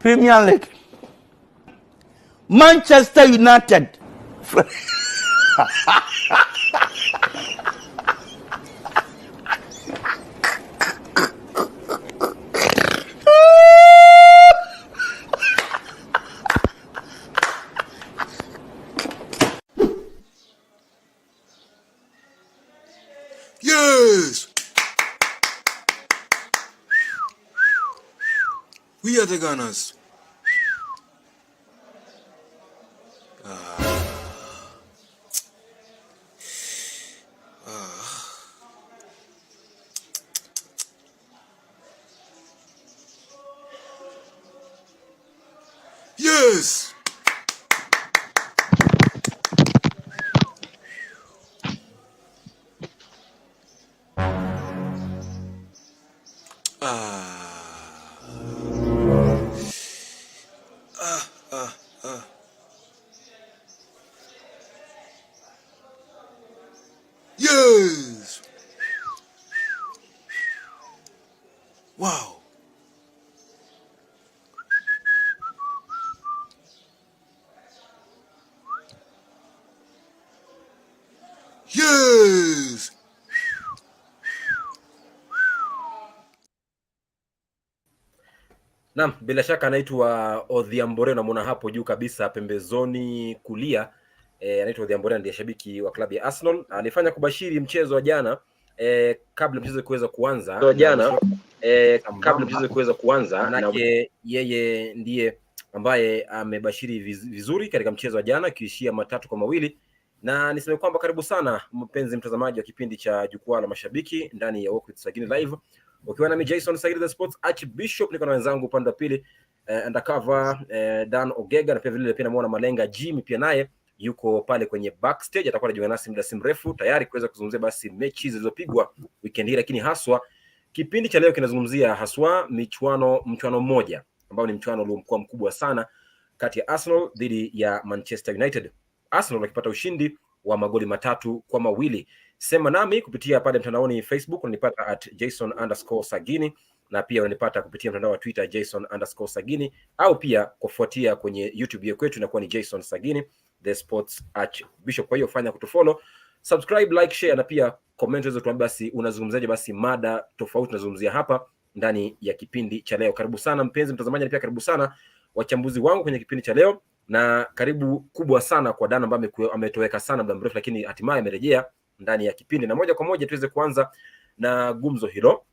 Premier League. Manchester United. Yes! We are the Gunners. Yes! Yes! Wow! Yes! Naam, bila shaka anaitwa Odhiambore, namuona hapo juu kabisa pembezoni kulia. Anaitwa Odhiambore, ndiye shabiki wa klabu ya Arsenal. Alifanya kubashiri mchezo wa jana kabla mchezo kuweza kuanza. Kabla mchezo kuweza kuanza, na yeye ndiye ambaye amebashiri vizuri katika mchezo wa jana kiishia 3-2. Na niseme kwamba karibu sana mpenzi mtazamaji wa kipindi cha Jukwaa la Mashabiki ndani ya Walk with Sagini Live. Ukiwa nami Jason Sagini the Sports Archbishop, niko na wenzangu upande wa pili undercover Dan Ogega, na pia vile pia namuona Malenga Jimmy, pia naye yuko pale kwenye backstage, atakuwa anajiunga nasi muda si mrefu tayari kuweza kuzungumzia basi mechi zilizopigwa weekend hii, lakini haswa kipindi cha leo kinazungumzia haswa mchuano mmoja ambao ni mchuano uliokuwa mkubwa sana kati ya Arsenal dhidi ya Manchester United. Arsenal wakipata ushindi wa magoli 3-2. Sema nami kupitia pale mtandaoni Facebook, unanipata @Jason_Sagini, na pia unanipata kupitia mtandao wa Twitter Jason_Sagini, au pia kufuatia kwenye YouTube yetu inakuwa ni Jason Sagini the Sports Archbishop. Kwa hiyo fanya kutufollow, subscribe, like, share, na pia comment hizo tuambie basi unazungumzaje basi mada tofauti tunazungumzia hapa ndani ya kipindi cha leo. Karibu sana mpenzi mtazamaji, na pia karibu sana wachambuzi wangu kwenye kipindi cha leo, na karibu kubwa sana kwa Dan ambaye ametoweka sana muda mrefu, lakini hatimaye amerejea ndani ya kipindi, na moja kwa moja tuweze kuanza na gumzo hilo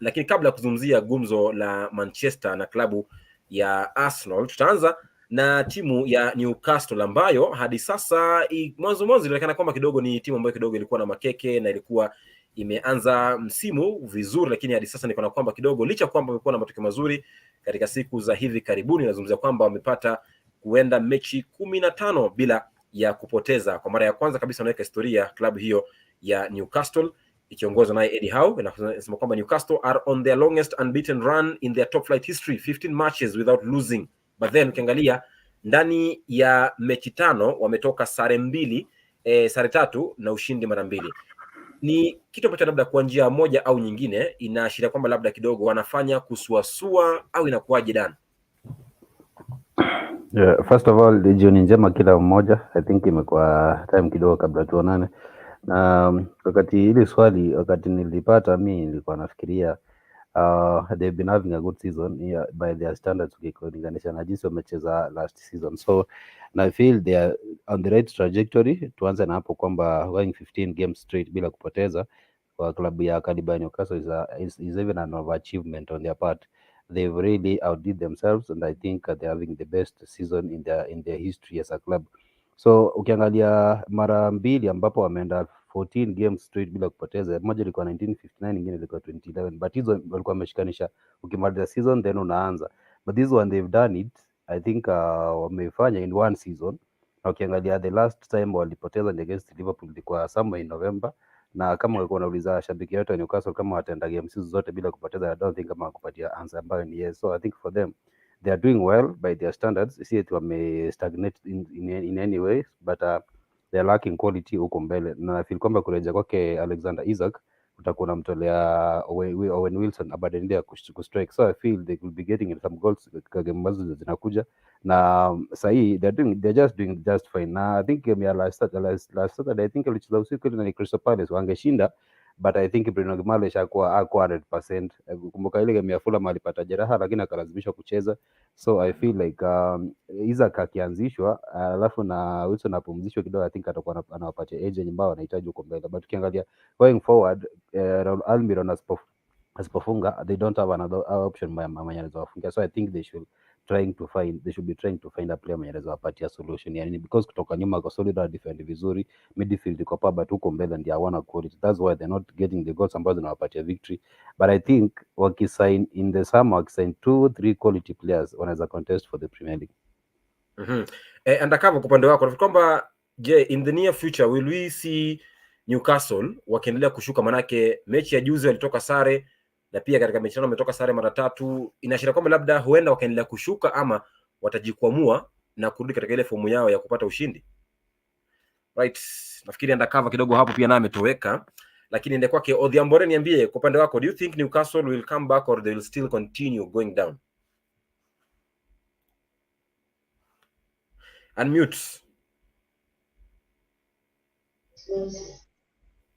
lakini kabla ya kuzungumzia gumzo la Manchester na klabu ya Arsenal, tutaanza na timu ya Newcastle ambayo hadi sasa mwanzo ilionekana kwamba kidogo ni timu ambayo kidogo ilikuwa na makeke na ilikuwa imeanza msimu vizuri, lakini hadi sasa nikaona kwamba kidogo licha kwamba wamekuwa na matokeo mazuri katika siku za hivi karibuni, nazungumzia kwamba wamepata kuenda mechi 15 bila ya kupoteza. Kwa mara ya kwanza kabisa wanaweka historia klabu hiyo ya Newcastle ikiongozwa naye Eddie Howe, inasema kwamba Newcastle are on their longest unbeaten run in their top flight history, 15 matches without losing. But then ukiangalia ndani ya mechi 5 wametoka sare 2, sare 3 na ushindi mara 2. Ni kitu ambacho labda kwa njia moja au nyingine inaashiria kwamba labda kidogo wanafanya kusuasua, au inakuwaje Dan? Yeah, first of all, jioni njema kila mmoja. I think imekuwa time kidogo kabla tuonane. Na wakati hili swali nilipata, mimi nilikuwa nafikiria they've been having a good season by their standards ukilinganisha na jinsi wamecheza last season. So I feel they are on the right trajectory. Tuanze na hapo kwamba going 15 games straight bila kupoteza kwa klabu ya Caliban Newcastle is even an overachievement on their part. They've really outdid themselves, and I think they're having the best season in their history as a club. So ukiangalia mara 2 ambapo wameenda 14 games straight bila kupoteza, moja ilikuwa 1959, nyingine ilikuwa 2011, but hizo walikuwa wameshikanisha ukimaliza season then unaanza. But this one they've done it, I think wamefanya in one season. Na ukiangalia the last time walipoteza against Liverpool ilikuwa somewhere in November, na kama walikuwa wanauliza shabiki yote wa Newcastle kama wataenda games zote bila kupoteza, I don't think kama kupatia answer ambayo ni yes. So I think for them they are doing well by their standards. See it wame stagnate in any way, but they are lacking quality huko mbele, na I feel kwamba kurejea kwake Alexander Isak utakuwa unamtolea Owen Wilson abadilika kustrike. So I feel they will be getting some goals game ambazo zinakuja, na sahii they're just doing just fine. Na I think game ya last Saturday I think walicheza usiku na Crystal Palace wangeshinda, but I think Bruno Gimaresh hakuwa 100%. Kumbuka ile game ya Fulham alipata jeraha lakini akalazimishwa kucheza, so I feel like Isaac akianzishwa alafu na Wilson apumzishwe kidogo, I think atakuwa anawapatia edge ambao wanahitaji huko mbele. But ukiangalia going forward, Almiron asipofunga they don't have another option mwenye anaweza wafungia, so I think they should be trying to find a player mwenye anaweza wapatia solution, yani because kutoka nyuma kwa solid defend vizuri, midfield iko poa, but huko mbele ndio hawana quality. That's why they're not getting the goals ambazo zinawapatia victory. But I think wakisign in the summer, wakisign 2-3 quality players wanaweza contest for the Premier League. Undercover kwa upande wako kwamba je, in the near future will we see Newcastle wakiendelea kushuka? Manake mechi ya juzi walitoka sare na pia katika mechi yao wametoka sare mara 3, inaashiria kwamba labda huenda wakaendelea kushuka ama watajikwamua na kurudi katika ile fomu yao ya kupata ushindi. Right, nafikiri Undercover kidogo hapo pia naye ametoweka, lakini ndio kwake Odhiambore, niambie kwa upande wako, do you think Newcastle will come back or they will still continue going down? Unmute.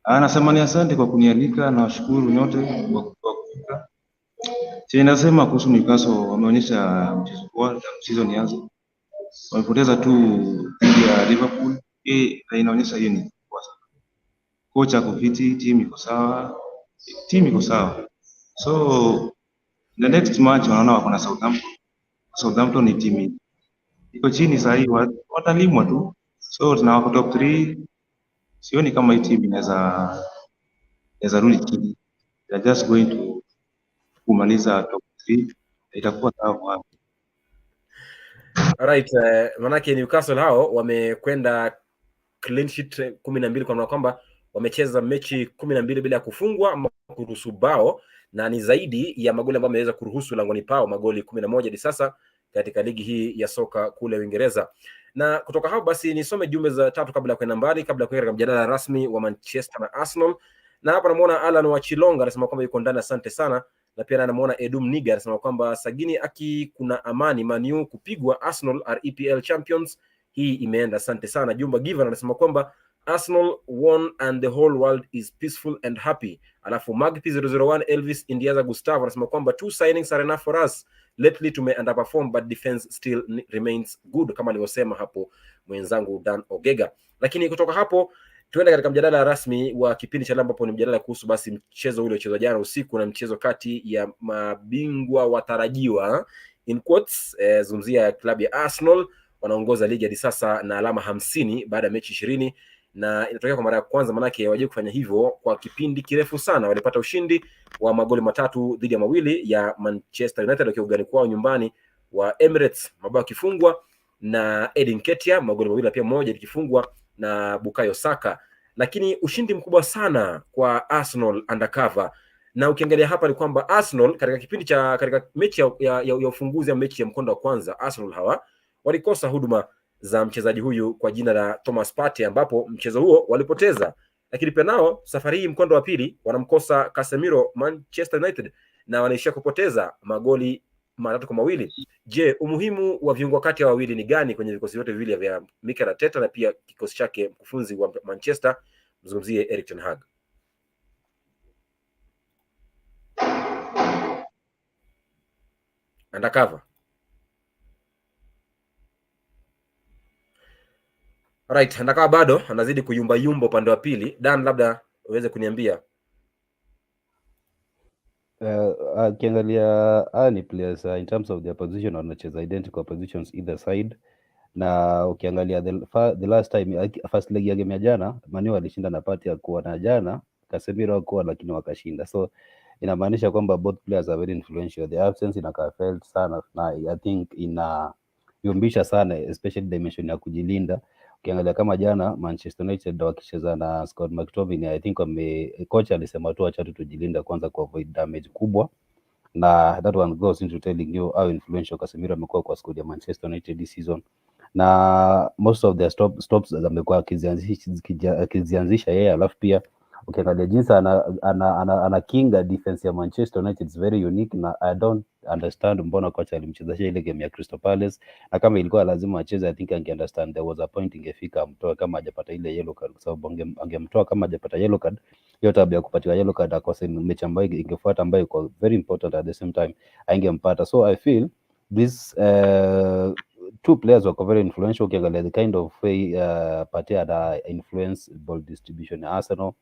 Nasema ni asante kwa kunialika na washukuru nyote kwa kufika. Nasema kuhusu Newcastle, wameonyesha mchezo bora season ianze. Wamepoteza tu dhidi ya Liverpool. Inaonyesha hiyo ni kwa sababu kocha kufiti, timu iko sawa. So the next match wanaona wako na Southampton. Southampton ni timu iko chini sasa hivi, watalimwa tu. So tunawako top 3. Sioni kama hii timu inaweza rudi chini. They are just going to kumaliza top 3, itakuwa sawa. Alright, manake Newcastle hao wamekwenda clean sheet 12 kwa maana kwamba wamecheza mechi 12 bila kufungwa ama kuruhusu bao, na ni zaidi ya magoli ambayo wameweza kuruhusu langoni pao, magoli 11 hadi sasa katika ligi hii ya soka kule Uingereza. Na kutoka hapo basi nisome jumbe za 3 kabla ya kwenda mbali, kabla ya kuingia katika mjadala rasmi wa Manchester na Arsenal. Na hapa namuona Alan wa Chilonga anasema kwamba yuko ndani, asante sana. Na pia namuona Edum Niga anasema kwamba Sagini kuna amani, Man Utd kupigwa, Arsenal are EPL champions. Hii imeenda, asante sana. Jumba Given anasema kwamba Arsenal won and the whole world is peaceful and happy. Alafu Magpi 001 Elvis Indiaza Gustavo anasema kwamba 2 signings are enough for us. Lately tume underperform but defense still remains good, kama alivyosema hapo mwenzangu Dan Ogega. Lakini kutoka hapo tuende katika mjadala rasmi wa kipindi cha leo, ambapo ni mjadala kuhusu basi mchezo ule uliochezwa jana usiku, na mchezo kati ya mabingwa watarajiwa in quotes, zungumzia klabu ya Arsenal. Wanaongoza ligi hadi sasa na alama 50 baada ya mechi 20, na inatokea kwa mara ya kwanza, manake waje kufanya hivyo kwa kipindi kirefu sana. Walipata ushindi wa magoli 3 dhidi ya 2 ya Manchester United wakiwa ugani kwao nyumbani wa Emirates, mabao kifungwa na Edin Ketia, magoli 2 pia moja ikifungwa na Bukayo Saka. Lakini ushindi mkubwa sana kwa Arsenal Undercover. Na ukiangalia hapa ni kwamba Arsenal katika mechi ya ufunguzi ya mechi ya mkondo wa kwanza, Arsenal hawa walikosa huduma za mchezaji huyu kwa jina la Thomas Partey, ambapo mchezo huo walipoteza. Lakini pia nao safari hii mkondo wa pili wanamkosa Casemiro Manchester United na wanaishia kupoteza magoli 3-2. Je, umuhimu wa viungo kati ya wawili ni gani kwenye vikosi vyote viwili vya Mikel Arteta na pia kikosi chake mkufunzi wa Manchester, mzungumzie Erik ten Hag? Undercover. Right, Undercover bado anazidi kuyumba yumba upande wa pili. Dan, labda uweze kuniambia. Kiangalia ni players in terms of their position, wanacheza identical positions either side. Na ukiangalia the last time first leg ya game ya jana, Man Utd alishinda na Partey akuwa na jana Casemiro hakuwa, lakini wakashinda. So inamaanisha kwamba both players are very influential. The absence inakaa felt sana, na I think yumbisha sana, especially dimension ya kujilinda. Ukiangalia kama jana Manchester United wakicheza na Scott McTominay, I think coach alisema tu acha tujilinda kwanza ku avoid damage kubwa, na that one goes into telling you how influential Casemiro amekuwa kwa squad ya Manchester United this season. Na most of their stops amekuwa akizianzisha yeye, alafu pia ukiangalia jinsi ana kinga defense ya Manchester United is very unique, na I don't understand mbona kocha alimchezesha ile game ya Crystal Palace, na kama ilikuwa lazima acheze, I think ange understand there was a point ingefika amtoe kama hajapata ile yellow card, kwa sababu angemtoa kama hajapata yellow card. Hiyo tabia ya kupatiwa yellow card akose mechi ambayo ingefuata ambayo iko very important at the same time angempata. So I feel this two players were very influential. Ukiangalia the kind of way Partey had influence ball distribution ya Arsenal,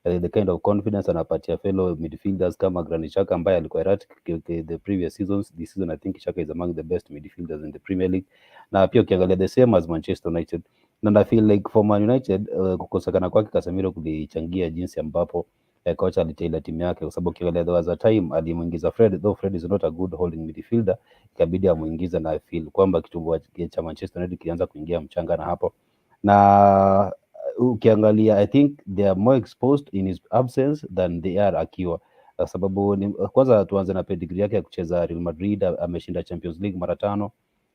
the kind of confidence anapatia fellow midfielders kama Granit Xhaka ambaye alikuwa erratic the previous seasons. This season I think Xhaka is among the best midfielders in the Premier League, na pia ukiangalia the same as Manchester United, and I feel like for Man United kukosekana kwake Casemiro kulichangia jinsi ambapo kocha alitaila timu yake, kwa sababu ukiangalia there was a time alimuingiza Fred, though Fred is not a good holding midfielder, ikabidi amuingiza, na I feel kwamba kitu cha Manchester United kilianza kuingia mchanga na hapo. Na ukiangalia I think they are more exposed in his absence than they are akiwa, sababu kwanza tuanze na pedigree yake ya kucheza Real Madrid, ameshinda Champions League mara 5,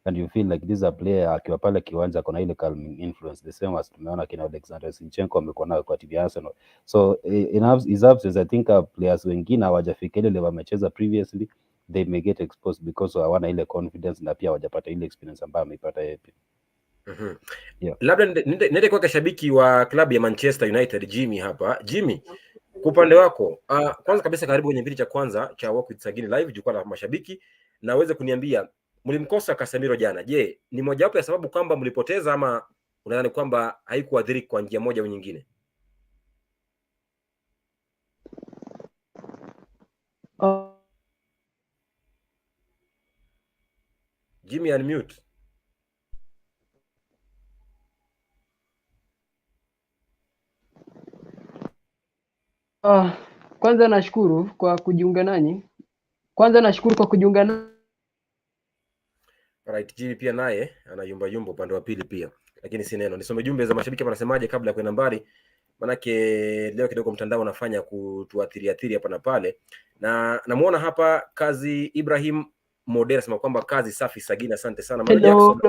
and you feel like this is a player akiwa pale kiwanja kuna ile calming influence, the same as tumeona kina Alexander Zinchenko amekuwa nayo kwa timu ya Arsenal. So in his absence I think players wengine hawajafika ile level wamecheza previously, they may get exposed because hawana ile confidence na pia hawajapata ile experience ambayo ameipata yeye pia. Yeah. Labda nende kwa shabiki wa klabu ya Manchester United Jimmy hapa. Jimmy, kwa upande wako kwanza kabisa karibu kwenye kipindi cha kwanza cha Walk with Sagini live, jukwaa la mashabiki, na uweze kuniambia mlimkosa Casemiro jana. Je, ni mojawapo ya sababu kwamba mlipoteza, ama unadhani kwamba haikuadhiri kwa njia moja au nyingine? Jimmy unmute. Kwanza nashukuru kwa kujiunga nanyi. Right, Jimmy pia naye anayumba yumba upande wa pili pia. Lakini si neno. Nisome jumbe za mashabiki wanasemaje kabla ya kwenda mbali. Manake leo kidogo mtandao unafanya kutuathiri hapa na pale. Na namuona hapa Kazi Ibrahim Modera sema kwamba kazi safi Sagini, asante sana. Hello.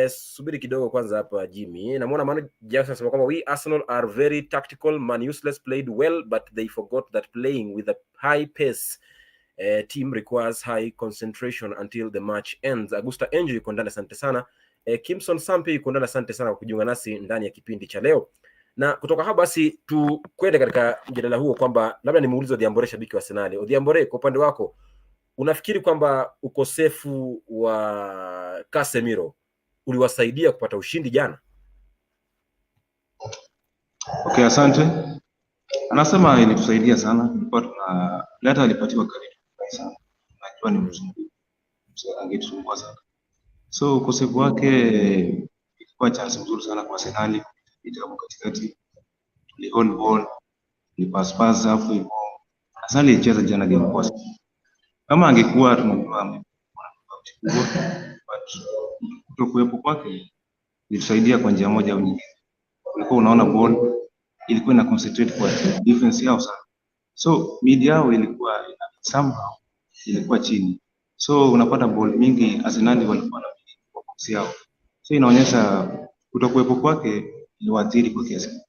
Subiri kidogo kwanza hapa Jimmy. Namuona Manu Jackson sema kwamba we Arsenal are very tactical, Man useless played well but they forgot that playing with a high pace team requires high concentration until the match ends. Augusta Angel yuko ndani, asante sana. Kimson Sampi yuko ndani, asante sana kwa kujiunga nasi ndani ya kipindi cha leo. Na kutoka hapa basi tukwende katika mjadala huo kwamba labda nimuulize Odhiambore, shabiki wa Arsenal. Odhiambore, kwa upande wako unafikiri kwamba ukosefu wa Casemiro uliwasaidia kupata ushindi jana? Okay, asante. Anasema ilitusaidia sana, tulikuwa hata alipatiwa karibu sana. Najua ni mzungu. Angetusumbua sana. So ukosefu wake ilikuwa chance nzuri sana kwa Arsenal kupita katikati. Tuli on ball, ni pass hapo hivyo. Arsenal ilicheza jana game poa. Kama angekuwa tunajua but kutokuwepo kwake ilisaidia kwa njia moja au nyingine. Ulikuwa unaona ball ilikuwa ina concentrate kwa defense yao sana. So mid yao ilikuwa somehow ilikuwa chini. So unapata ball mingi Arsenal walikuwa na box yao. So inaonyesha kutokuwepo kwake iliwaathiri kwa kiasi.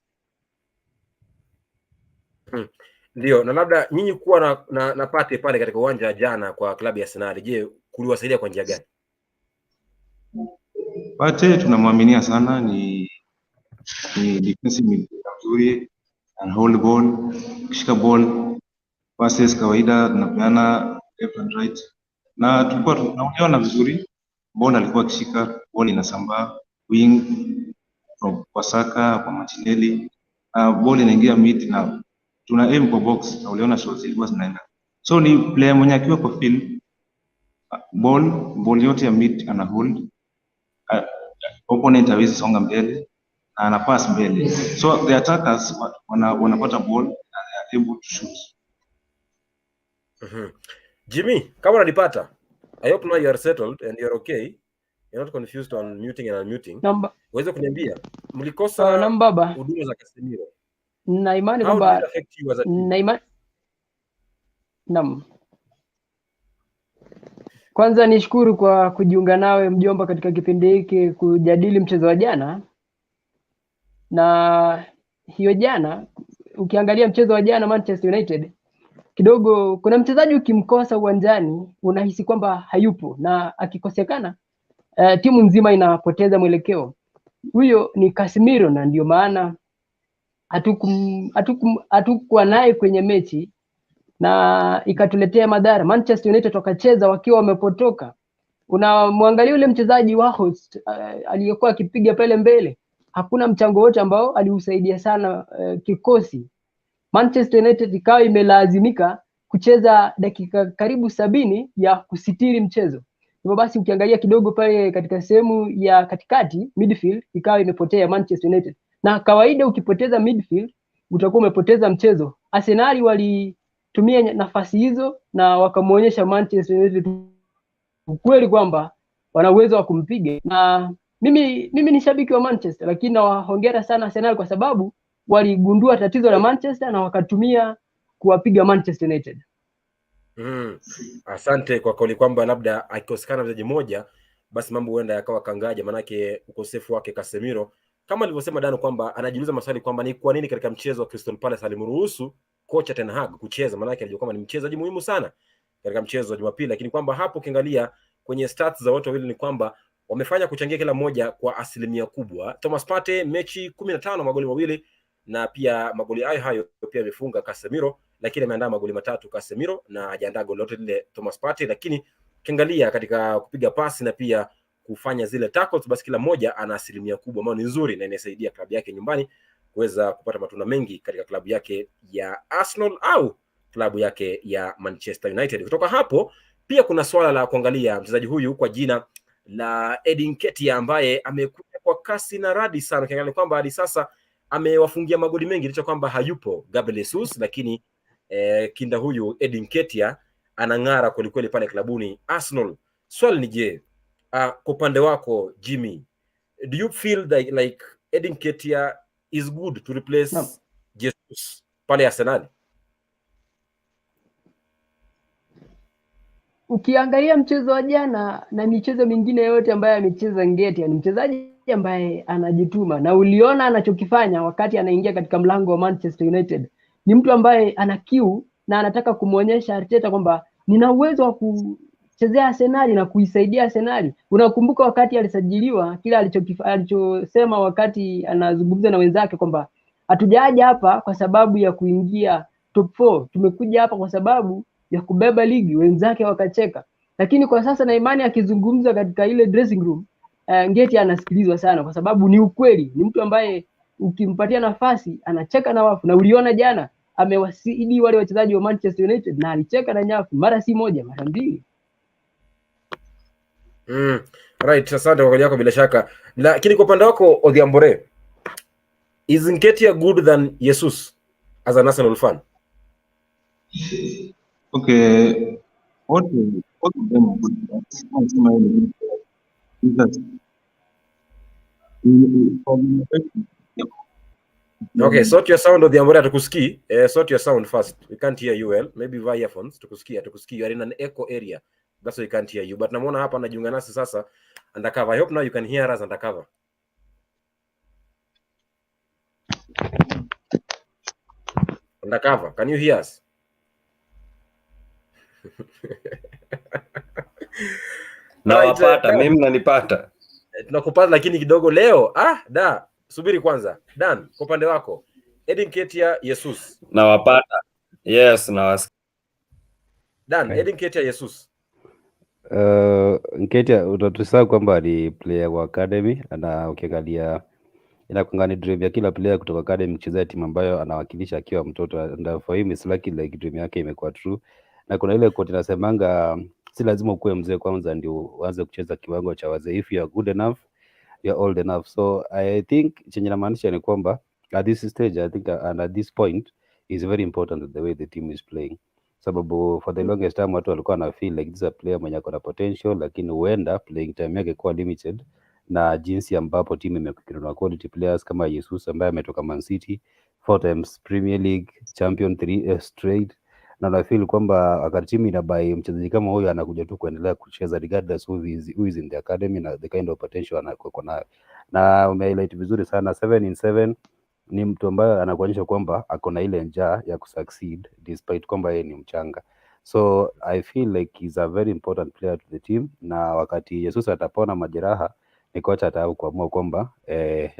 Ndio, na labda nyinyi kuwa na Partey pale katika uwanja jana kwa klabu ya Arsenal, je, kuliwasaidia kwa njia gani? Partey tunamwaminia sana, ni defensive midfielder mzuri, and hold ball, kishika ball, passes kawaida tunapeana left and right. Na tulikuwa tunaona vizuri, ball alikuwa akishika, ball inasambaa wing kwa Saka, kwa Martinelli, ball inaingia mid na tuna aim kwa box, na uliona shots zilikuwa zinaenda. So ni player mwenye akiwa kwa field, ball yote ya mid ana hold, opponent hawezi songa mbele na ana pass mbele. So the attackers wanapata ball and they are able to shoot. Jimmy, kama unanipata, I hope now you are settled and you are okay. You're not confused on muting and unmuting. Uweze kuniambia mlikosa huduma za Casemiro. Na imani kwamba kwanza nishukuru kwa kujiunga nawe mjomba katika kipindi hiki kujadili mchezo wa jana, na hiyo jana, ukiangalia mchezo wa jana Manchester United, kidogo kuna mchezaji ukimkosa uwanjani unahisi kwamba hayupo, na akikosekana timu nzima inapoteza mwelekeo. Huyo ni Casemiro, na ndio maana hatukuwa naye kwenye mechi na ikatuletea madhara. Manchester United wakacheza wakiwa wamepotoka. Unamwangalia yule mchezaji wa host aliyekuwa akipiga pale mbele, hakuna mchango wote ambao aliusaidia sana kikosi. Manchester United ikawa imelazimika kucheza dakika karibu 70 ya kusitiri mchezo. Hivyo basi ukiangalia kidogo pale katika sehemu ya katikati midfield ikawa imepotea Manchester United. Na kawaida ukipoteza midfield utakuwa umepoteza mchezo. Arsenal walitumia nafasi hizo na wakamuonyesha Manchester United ukweli kwamba wana uwezo wa kumpiga. Na mimi ni shabiki wa Manchester, lakini nawahongera sana Arsenal kwa sababu waligundua tatizo la Manchester na wakatumia kuwapiga Manchester United. Asante kwa kauli kwamba labda akikosekana mchezaji mmoja basi mambo huenda yakawa kangaja, manake ukosefu wake Casemiro, kama alivyosema Dano kwamba anajiuliza maswali kwamba ni kwa nini katika mchezo wa Crystal Palace alimruhusu kocha Ten Hag kucheza, manake alijua kwamba ni mchezaji muhimu sana katika mchezo wa Jumapili, lakini kwamba hapo ukiangalia kwenye stats za wote wawili ni kwamba wamefanya kuchangia kila mmoja kwa asilimia kubwa. Thomas Partey mechi 15 magoli mawili, na pia magoli hayo pia amefunga Casemiro, lakini ameandaa magoli matatu Casemiro na hajaandaa goli lote lile Thomas Partey. Lakini ukiangalia katika kupiga pasi na pia kufanya zile tackles, basi kila mmoja ana asilimia kubwa ambayo ni nzuri na inasaidia klabu yake nyumbani kuweza kupata matunda mengi katika klabu yake ya Arsenal au klabu yake ya Manchester United. Kutoka hapo pia kuna swala la kuangalia mchezaji huyu kwa jina la Eddie Nketiah ambaye amekuja kwa kasi na radi sana, ukiangalia kwamba hadi sasa amewafungia magoli mengi licha kwamba hayupo Gabriel Jesus, lakini kinda huyu Eddie Nketiah anang'ara kweli kweli pale klabuni Arsenal. Swali ni je, kwa upande wako Jimmy, do you feel like Eddie Nketiah is good to replace Jesus pale Arsenal? Ukiangalia mchezo wa jana na michezo mingine yote ambayo amecheza Nketiah, ni mchezaji ambaye anajituma, na uliona anachokifanya wakati anaingia katika mlango wa Manchester United. Ni mtu ambaye ana kiu na anataka kumuonyesha Arteta kwamba nina uwezo wa kuchezea Arsenal na kuisaidia Arsenal. Unakumbuka wakati alisajiliwa, kila alichosema wakati anazungumza na wenzake kwamba hatujaja hapa kwa sababu ya kuingia top 4, tumekuja hapa kwa sababu ya kubeba ligi. Wenzake wakacheka, lakini kwa sasa na imani akizungumza katika ile dressing room, Nketiah anasikilizwa sana kwa sababu ni ukweli. Ni mtu ambaye ukimpatia nafasi anacheka na wafu, na uliona jana amewasidi wale wachezaji wa Manchester United na alicheka na nyafu mara si moja, mara mbili. Right, asante kwa kauli yako bila shaka. Lakini kwa upande wako Odhiambore, is Nketiah good than Jesus as an Arsenal fan? Okay, what of them are good. Okay, sort your sound Odhiambore, tukusikii. Sort your sound first. We can't hear you well. Maybe via earphones. Tukusikii. You are in an echo area. That's why we can't hear you. But namuona hapa anajiunga nasi sasa undercover. I hope now you can hear us undercover. Undercover, can you hear us? Nawapata, mimi mnanipata? Tunakupata lakini kidogo leo. Subiri kwanza. Dan, kwa upande wako Eddie Nketiah Jesus. Nawapata. Yes, nawasikia. Dan, Eddie Nketiah Jesus. Nketiah utatusahau kwamba ni player wa academy, na ukiangalia inakuanga ni dream ya kila player kutoka academy kuchezea timu ambayo anawakilisha akiwa mtoto, and for him is lucky like dream yake imekuwa true. Na kuna ile quote inasemanga si lazima ukuwe mzee kwanza ndio uanze kucheza kiwango cha wazee. If you are good enough, you are old enough. So I think chenye namaanisha ni kwamba at this stage, I think and at this point is very important the way the team is playing. Sababu for the longest time watu walikuwa na feel like this is a player mwenye ako na potential, lakini huenda playing time yake kwa limited na jinsi ambapo timu imekuwa quality players kama Jesus ambaye ametoka Man City, 4 times Premier League champion 3 straight, na na feel kwamba wakati timu inabai mchezaji kama huyo anakuja tu kuendelea kucheza regardless who is in the academy na the kind of potential anakuwa nayo. Na umehighlight vizuri sana 7 in 7 ni mtu ambaye anakuonyesha kwamba ako na ile njaa ya kusucceed despite kwamba yeye ni mchanga. So I feel like he's a very important player to the team, na wakati Jesus atapona majeraha ni kocha ataweza kuamua kwamba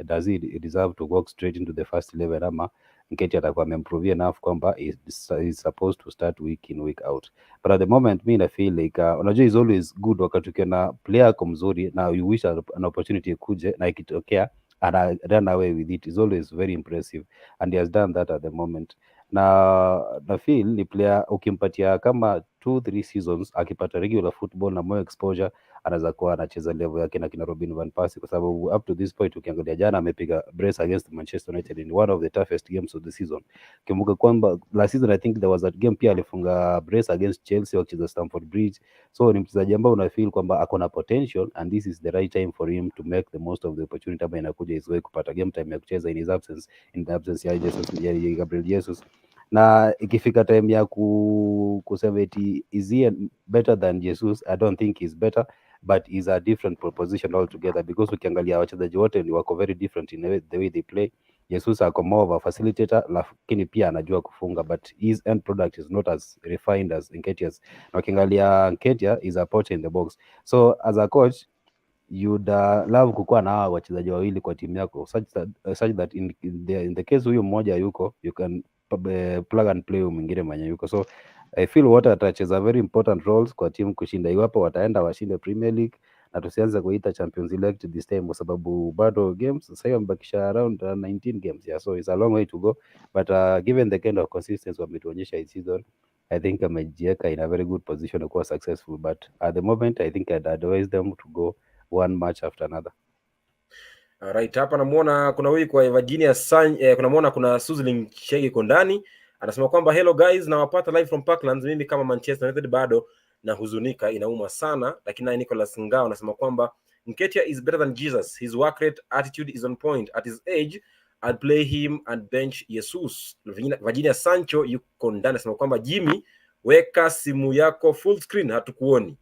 does he deserve to walk straight into the first 11 ama Nketiah atakuwa ameimprove enough kwamba is supposed to start week in week out. But at the moment me I feel like unajua is always good wakati ukiona player ako mzuri na you wish an opportunity ikuje na ikitokea and run away with it is always very impressive, and he has done that at the moment. Na feel ni player ukimpatia kama 2-3 seasons akipata regular football na more exposure anaweza kuwa anacheza level yake na kina Robin van Persie, kwa sababu up to this point ukiangalia jana amepiga brace against Manchester United in one of the toughest games of the season. Kumbuka kwamba last season I think there was a game pia alifunga brace against Chelsea wakicheza Stamford Bridge. So ni mchezaji ambao una feel kwamba ako na potential and this is the right time for him to make the most of the opportunity ambayo inakuja his way kupata game time ya kucheza in his absence, in the absence ya Jesus, ya Gabriel Jesus. Na ikifika time ya kusema eti is he better than Jesus, I don't think he's better, but is a different proposition altogether, because ukiangalia wachezaji wote ni wako very different in the way they play. Jesus ako more of a facilitator, lakini pia anajua kufunga, but his end product is not as refined as Nketiah's. Na ukiangalia Nketiah is a poacher in the box, so as a coach you'd love kukuwa na hawa wachezaji wawili kwa timu yako such that in the case huyu mmoja yuko you can plug and play mwingine mwenye yuko. So I feel what atacheza very important roles kwa timu kushinda, iwapo wataenda washinde Premier League na tusianze kuita Champions League this time, kwa sababu bado games sasa hivi wamebakisha around 19 games, yeah, so it's a long way to go, but given the kind of consistency wametuonyesha hii season, I think amejiweka in a very good position to kuwa successful, but at the moment I think I'd advise them to go one match after another. Alright, hapa namuona kuna huyu kwa Virginia kunamuona kuna Suzling Chege Kondani anasema kwamba hello guys, nawapata live from Parklands. Mimi kama Manchester United bado na huzunika, inauma sana, lakini naye Nicholas Ngao anasema kwamba Nketiah is better than Jesus. His work rate, attitude is on point. At his age, I'd play him and bench Jesus. Virginia Sancho yuko ndani anasema kwamba Jimmy, weka simu yako full screen, hatukuoni.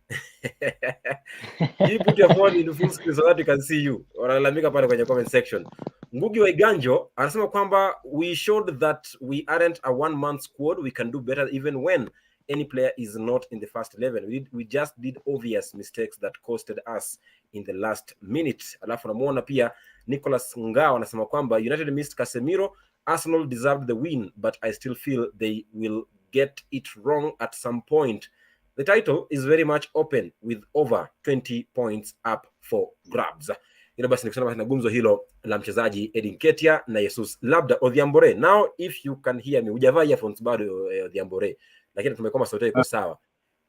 You put your phone in full screen so that we can see you. Wanalalamika pale kwenye comment section. Ngugi wa Iganjo anasema kwamba we showed that we aren't a one-man squad, we can do better even when any player is not in the first 11. We just did obvious mistakes that costed us in the last minute. Alafu namuona pia Nicholas Ngao anasema kwamba United missed Casemiro, Arsenal deserved the win, but I still feel they will get it wrong at some point. The title is very much open with over 20 points up for grabs. Ila basi nikusema na gumzo hilo la mchezaji Edin Nketiah na Jesus. Labda Odhiambore, now if you can hear me, hujavaa earphones bado Odhiambore, lakini tumekoma sauti iko sawa.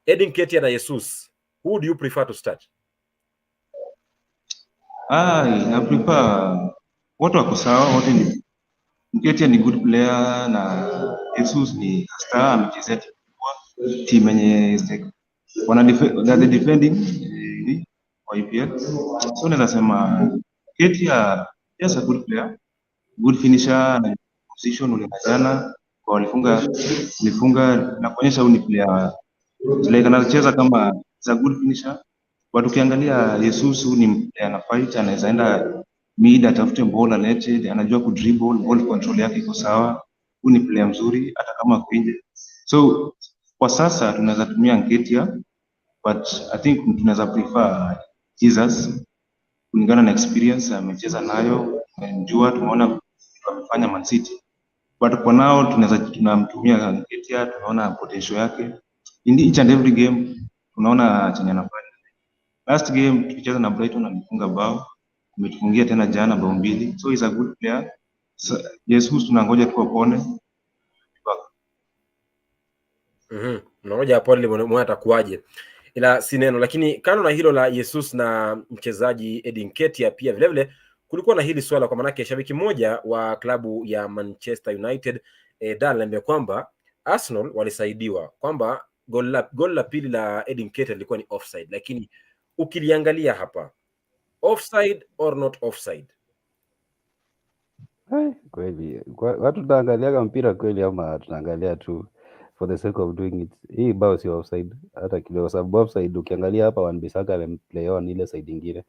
Edin Nketiah na Jesus, who do you prefer to start? I prefer wote wako sawa, wote ni Nketiah ni good player na Jesus ni star, amechezea timu yenye the defending kwa EPL. So naweza sema Nketiah is a good player, good finisher na position ulikatana kwa walifunga na kuonyesha huyu ni player like anacheza kama is a good finisher. But ukiangalia Jesus ni player na fight, anaweza enda mid atafute ball alete, anajua ku dribble, ball control yake iko sawa. Huyu ni player mzuri hata kama kuinje. So kwa sasa tunaweza tumia Nketiah, but I think tunaweza prefer Jesus kulingana na experience amecheza nayo, tumejua tumeona amefanya Man City. But kwa nao tunamtumia Nketiah, tunaona potential yake in each and every game, tunaona chenye anafanya. Last game tukicheza na Brighton alifunga bao, umetufungia tena jana bao 2, so he's a good player. So, Jesus tunangoja tu apone. Mnaoja hapo mwana atakuaje, ila si neno. Lakini kando na hilo la Jesus na mchezaji Edin Nketiah, pia vile vile kulikuwa na hili swala, kwa maana shabiki mmoja wa klabu ya Manchester United ananiambia kwamba Arsenal walisaidiwa, kwamba goal la pili la Edin Nketiah lilikuwa ni offside, lakini ukiliangalia hapa offside or not offside? Kweli watu tunaangalia mpira kweli ama tunaangalia tu for the sake of doing it? Hii bao si offside hata kidogo, sababu offside ukiangalia hapa Wan-Bissaka ameplay on ile side nyingine,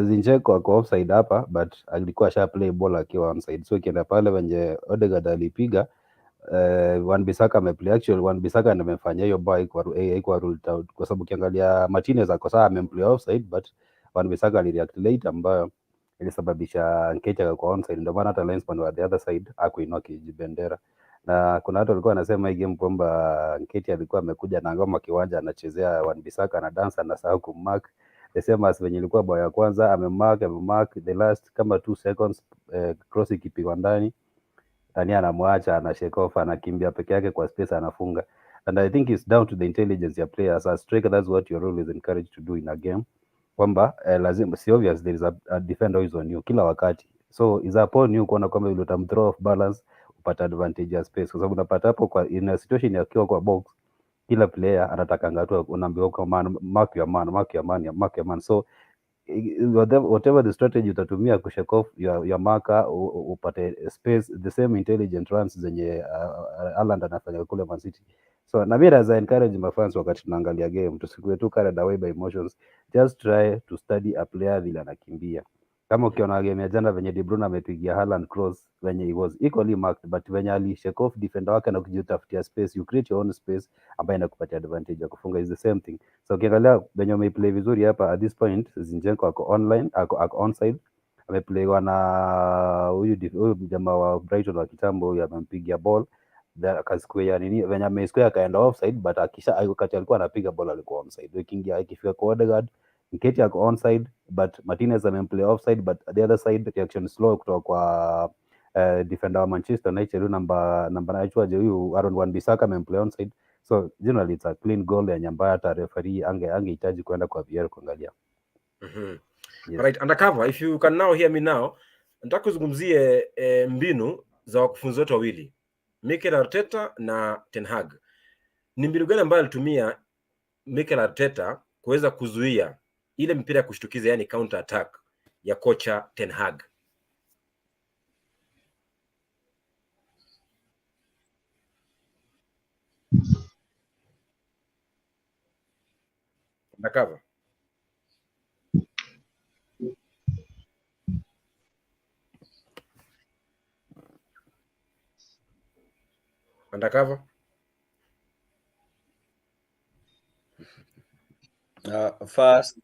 Zinchenko ako offside hapa, but alikuwa sha play ball akiwa onside. So kienda pale wenye Odegaard alipiga, Wan-Bissaka ameplay, actually Wan-Bissaka amefanya hiyo bao kwa ruled out, kwa sababu ukiangalia Martinez akosa amemplay offside, but Wan-Bissaka alireact late ambayo ilisababisha Nketiah kwa onside. Ndio maana hata linesman wa the other side hakuinua kijibendera. Na kuna watu walikuwa wanasema hii game kwamba Nketiah alikuwa amekuja na ngoma kiwanja anachezea Wan-Bissaka na dance anasahau kumark. The same as venye ilikuwa bao ya kwanza, amemark the last kama 2 seconds, cross ikipigwa ndani, Tania anamwacha, ana shake off, anakimbia peke yake kwa space, anafunga. And I think it's down to the intelligence ya players. As striker, that's what you're always encouraged to do in a game. Kwamba lazima, si obvious there is a defender who is on you kila wakati, so is upon you kuona kwamba ile throw off balance upata advantage ya space, kwa sababu unapata hapo kwa in a situation yakiwa kwa box, kila player anataka ngatu, unaambiwa kwa mark your man. So whatever the strategy utatumia ku shake off your marker, upate space, the same intelligent runs zenye Haaland anafanya kule Man City. So na mimi as I encourage my fans wakati tunaangalia game, tusikue tu carried away by emotions, just try to study a player vile anakimbia. Kama ukiona game ya jana venye De Bruyne amepigia Haaland cross, venye he was equally marked, but venye ali shake off defender wake na kujitafutia space, you create your own space ambayo inakupatia advantage ya kufunga, is the same thing. So ukiangalia venye ameplay vizuri hapa at this point, Zinchenko ako online, ako onside, ameplaywa na huyu jamaa wa Brighton wa kitambo, huyu amempigia ball akasquare nini, venye amesquare akaenda offside, but wakati alikuwa anapiga ball alikuwa onside. Ikifika kwa Odegaard, Nketiah ako onside, but Martinez amemplay offside, but the other side reaction slow kutoka kwa defender wa Manchester United, namba anaitwaje huyu Aaron Wan-Bissaka amemplay onside. So generally it's a clean goal ya nyamba, hata referee angehitaji kwenda kwa VAR kuangalia. Yes. Right, undercover, if you can now hear me now, nataka kuzungumzie mbinu za wakufunzi wote wawili, Mikel Arteta na Ten Hag. Ni mbinu gani ambayo alitumia Mikel Arteta kuweza kuzuia ile mpira ya kushtukiza, yani counter attack ya kocha Ten Hag? Undercover. Undercover. First,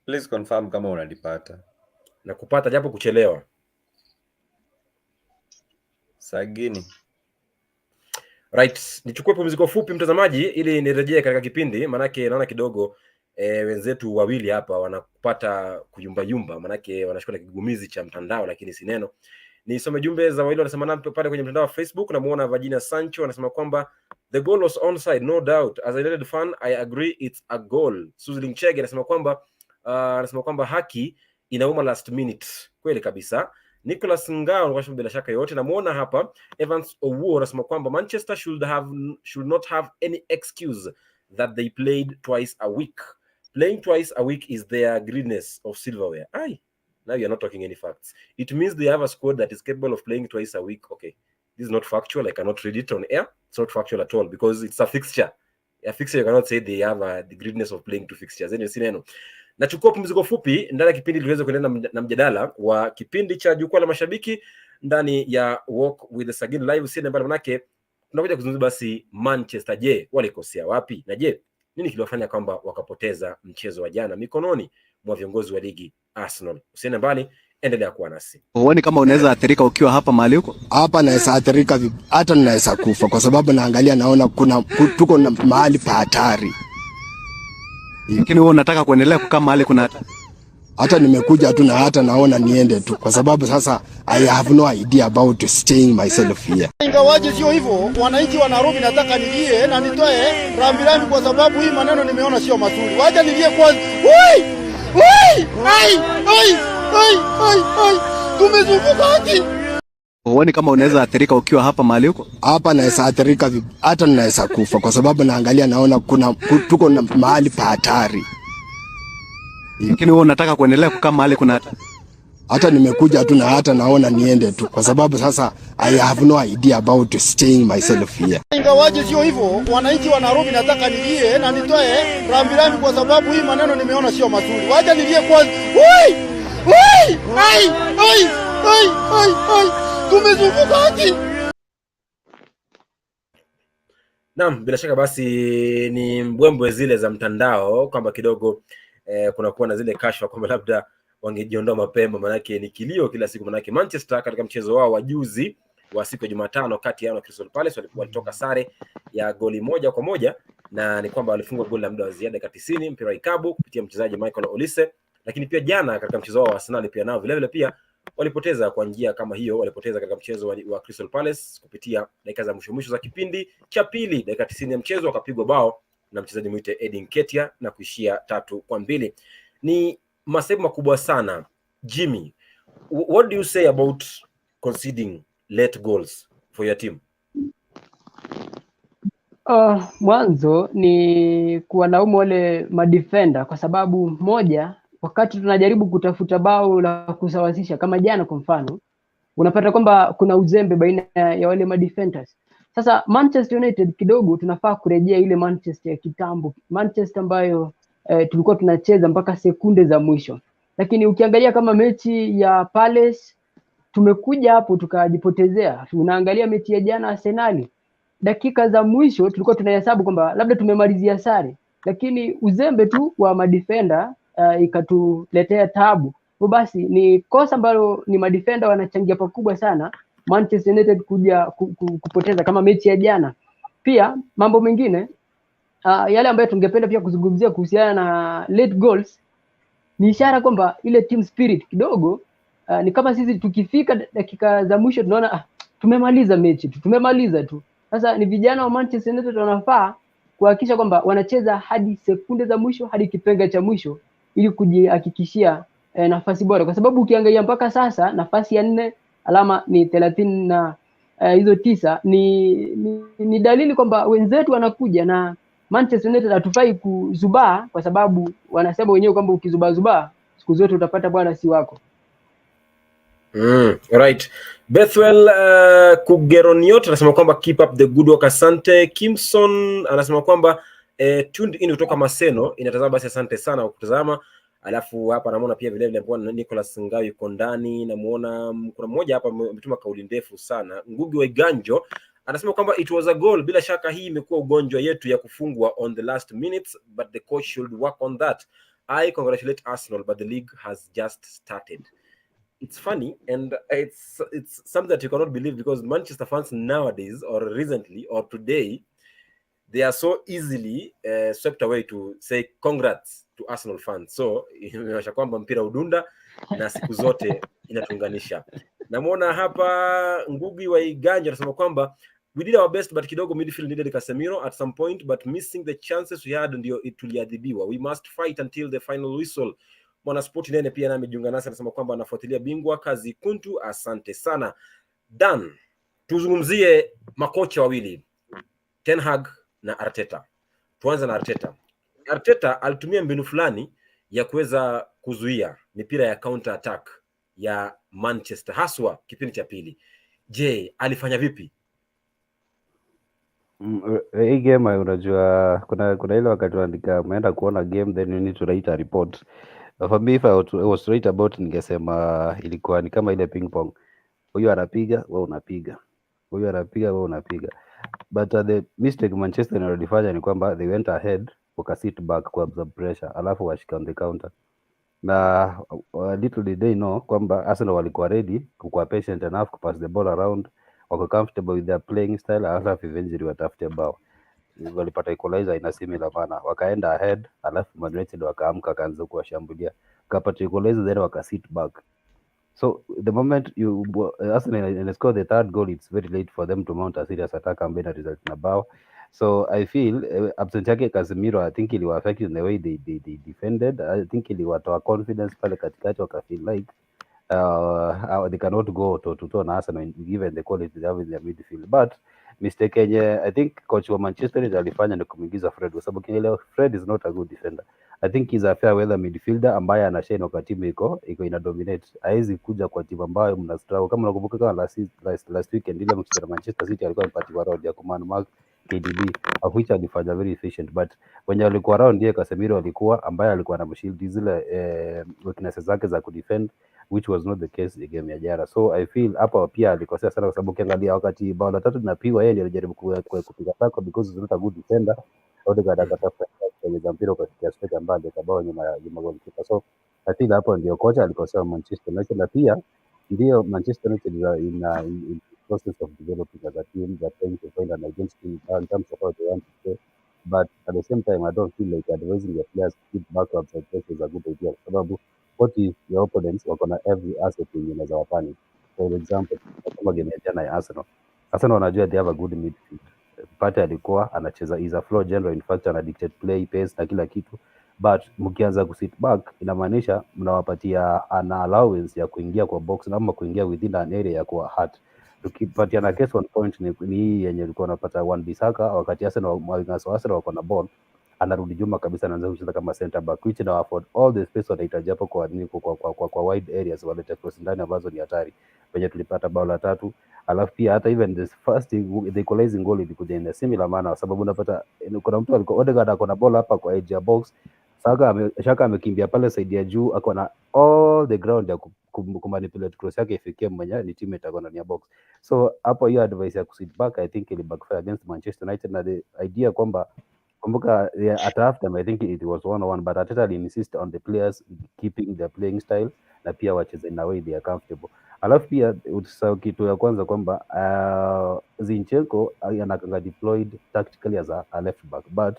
please confirm kama unanipata. Na kupata japo kuchelewa. Sagini. Right, nichukue pumziko fupi mtazamaji ili nirejee katika kipindi, manake naona kidogo wenzetu wawili hapa wanapata kuyumba, manake wanashika kigumizi cha mtandao, lakini si neno. Nisome jumbe za wawili wanasema napo pale kwenye mtandao wa Facebook. Namuona Virginia Sancho anasema kwamba the goal was onside, no doubt. As a United fan, I agree it's a goal. Suzling Chege anasema kwamba haki inauma last minute. Kweli kabisa. Nicholas Ngao anasema bila shaka yote. Namuona hapa Evans Owo anasema kwamba Manchester should not have any excuse that they played twice a week. Playing twice a week is their greediness of silverware. Aye. Now you're not talking any facts. It means they have a squad that is capable of playing twice a week. Okay, this is not factual. I cannot read it on air. It's not factual at all because it's a fixture. A fixture, you cannot say they have the greediness of playing two fixtures. Anyway, si neno. Nachukua pumziko fupi ndani ya kipindi tuweze kuendelea na mjadala wa kipindi cha Jukwaa la Mashabiki ndani ya Walk with Sagini live. Si ndio, manake tunakuja kuzungumza basi Manchester, je, walikosea wapi? Na je, nini kiliwafanya kwamba wakapoteza mchezo wa jana mikononi mwa viongozi wa ligi Arsenal? Usiende mbali, endelea kuwa nasi. Huoni kama unaweza athirika ukiwa hapa mahali huko? Hapa naweza athirika, hata naweza kufa, kwa sababu naangalia naona tuko na mahali pa hatari. Lakini wewe unataka kuendelea kukaa mahali kuna hatari? Hata nimekuja tu na hata naona niende tu, kwa sababu sasa I have no idea about staying myself here. Ingawaje sio hivyo, wananchi wa Nairobi nataka nilie na nitoe rambirambi, kwa sababu hii maneno nimeona sio mazuri. Wacha nilie kwanza. Tumezunguka haki. Huoni kama unaweza athirika ukiwa hapa mahali huko? Hapa naweza athirika, hata naweza kufa, kwa sababu naangalia naona tuko na mahali pa hatari. Lakini wewe unataka kuendelea kukaa mahali kuna hatari? hata nimekuja tu na hata naona niende tu, kwa sababu sasa I have no idea about staying myself here. Ingawaje sio hivyo, wananchi wa Nairobi nataka nilie na nitoe rambirambi kwa sababu hii maneno nimeona sio mazuri. Wacha nilie kwanza. Tumezunguka haki. Naam, bila shaka basi ni mbwembwe zile za mtandao kwamba kidogo kunakuwa na zile kashfa kwamba labda wangejiondoa mapema, manake ni kilio kila siku. Manake Manchester katika mchezo wao wa juzi wa siku ya Jumatano kati yao na Crystal Palace walitoka sare ya goli 1-1, na ni kwamba walifungwa goli la muda wa ziada dakika 90 mpira ikabu kupitia mchezaji Michael Olise. Lakini pia jana katika mchezo wao wa Arsenal pia nao vile pia walipoteza kwa njia kama hiyo. Walipoteza katika mchezo wa Crystal Palace kupitia dakika za mwisho za kipindi cha pili, dakika 90 ya mchezo wakapigwa bao na mchezaji mwite Edin Ketia na kuishia 3-2. Ni masemo makubwa sana. Jimmy, what do you say about conceding late goals for your team? Mwanzo ni kuwalaumu wale madefender, kwa sababu moja, wakati tunajaribu kutafuta bao la kusawazisha kama jana kwa mfano, unapata kwamba kuna uzembe baina ya wale madefenders. Sasa Manchester United kidogo tunafaa kurejea ile Manchester ya kitambo, Manchester ambayo tulikuwa tunacheza mpaka sekunde za mwisho. Lakini ukiangalia kama mechi ya Palace, tumekuja hapo tukajipotezea. Unaangalia mechi ya jana Arsenal, dakika za mwisho tulikuwa tunahesabu kwamba labda tumemalizia sare, lakini uzembe tu wa madefender ikatuletea taabu. Kwa basi ni kosa ambalo ni madefender wanachangia pakubwa sana Manchester United kuja kupoteza kama mechi ya jana. Pia mambo mengine yale ambayo tungependa pia kuzungumzia kuhusiana na late goals, ni ishara kwamba ile team spirit kidogo ni kama sisi tukifika dakika za mwisho tunaona tumemaliza mechi tu, tumemaliza tu. Sasa ni vijana wa Manchester United wanafaa kuhakikisha kwamba wanacheza hadi sekunde za mwisho, hadi kipenga cha mwisho, ili kujihakikishia nafasi bora, kwa sababu ukiangalia mpaka sasa nafasi ya 4, alama ni 30 na hizo 9 ni dalili kwamba wenzetu wanakuja, na Manchester United hatufai kuzubaa, kwa sababu wanasema wenyewe kwamba ukizubaa siku zote utapata bwana si wako. Right. Bethwell Kugeroniot anasema kwamba keep up the good work, asante. Kimson anasema kwamba tuned in kutoka Maseno, inatazama basi, asante sana kwa kutazama. Alafu hapa namuona pia vile vile mbona Nicholas Ngawi yuko ndani, namuona kuna mmoja hapa ametuma kauli ndefu sana. Ngugi wa Iganjo anasema kwamba it was a goal. Bila shaka hii imekuwa ugonjwa yetu ya kufungwa on the last minutes, but the coach should work on that. I congratulate Arsenal, but the league has just started. It's funny, and it's something that you cannot believe, because Manchester fans nowadays, or recently, or today, they are so easily swept away to say congrats to Arsenal fans. So inaonyesha kwamba mpira udunda na siku zote inatunganisha. Namuona hapa Ngugi wa Iganja anasema kwamba we did our best, but kidogo midfield needed Casemiro at some point, but missing the chances we had ndio tuliadhibiwa. We must fight until the final whistle. Mwana Sport nene pia nami jiunga nasi anasema kwamba anafuatilia bingwa kazi kuntu, asante sana. Dan, tuzungumzie makocha wawili, Ten Hag na Arteta. Tuanze na Arteta. Arteta alitumia mbinu fulani ya kuweza kuzuia mipira ya counter attack ya Manchester, haswa kipindi cha pili. Je, alifanya vipi? Hii game unajua kuna ile wakati unaandika umeenda kuona game, then you need to write a report. For me, if I was to write about, ningesema ilikuwa ni kama ile ping pong. Huyu anapiga, wewe unapiga. Huyu anapiga, wewe unapiga. But the mistake Manchester United walifanya ni kwamba they went ahead, wakasit back kwa absorb pressure, alafu washika on the counter. Na little did they know kwamba Arsenal walikuwa ready, kuwa patient enough kupass the ball around, wako comfortable with their playing style, alafu eventually watafute bao. Walipata equalizer ina similar manner, wakaenda ahead, alafu Man Utd wakaamka kaanza kuwashambulia, kapata equalizer, then wakasit back. So the moment Arsenal score the third goal, it's very late for them to mount a serious attack and result na bao. So I feel absent yake Casemiro, I think iliwa affect in the way they defended. I think iliwatoa confidence pale katikati, waka feel like they cannot go to na Arsenal given the quality they have in their midfield. But mistake yenye I think coach wa Manchester United alifanya ni kumuingiza Fred, kwa sababu kielewa Fred is not a good defender. I think he's a fair weather midfielder ambaye anashine wakati timu iko ina dominate. Haizi kuja kwa timu ambayo mna struggle. Kama unakumbuka kama last weekend ile mchezo wa Manchester City alikuwa amepatiwa road ya command mark KDB, of which alifanya very efficient, but when alikuwa around yeye Casemiro alikuwa ambaye alikuwa na mshield zile weaknesses zake za kudefend, which was not the case game ya jana. So I feel hapa pia alikosea sana, kwa sababu ukiangalia wakati bao la 3 linapigwa yeye ndiye alijaribu kupiga tackle because he's not a good defender. Odegaard akatafuta kwenye mpira ukafikia straight ambaye akabao nyuma ya goalkeeper. So I feel hapo ndio kocha alikosea Manchester United, na pia ndio Manchester United in process of developing as a team. They're trying to find an identity in terms of how they want to play. But at the same time, I don't feel like advising your players to keep backups and press is a good idea. Kwa sababu what if your opponents wako na every asset yenye inaweza wapani? For example, kama game ya jana ya Arsenal wanajua they have a good midfield. Partey alikuwa anacheza is a flow general, in fact ana dictate play pace na kila kitu, but mkianza kusit back inamaanisha mnawapatia ana allowance ya kuingia kwa box na ama kuingia within an area ya kuwa hurt. Tukipatiana case on point ni hii yenye ilikuwa napata Wan-Bissaka wakati Arsenal wako na ball, anarudi juma kabisa, anaanza kucheza kama center back, which now afford all the space wanahitaji hapo kwa wide areas, walete cross ndani ambazo ni hatari. Penye tulipata bao la 3, alafu pia hata even the first the equalizing goal ilikuja in a similar manner, sababu unapata kuna mtu alikuwa Odegaard ako na ball hapa kwa edge ya box, Shaka amekimbia pale side ya juu, ako na all the ground ya kumanipulate cross yake ifikie mwenye ni teammate ako ndani ya box. So hapo hiyo advice ya kusit back I think ili backfire against Manchester United, na the idea kwamba kumbuka at half time I think it was 1-1, but Arteta insist on the players keeping their playing style na pia wacheze in a way they are comfortable. Alafu pia utisahau kitu ya kwanza kwamba Zinchenko anakanga deployed tactically as a left back, but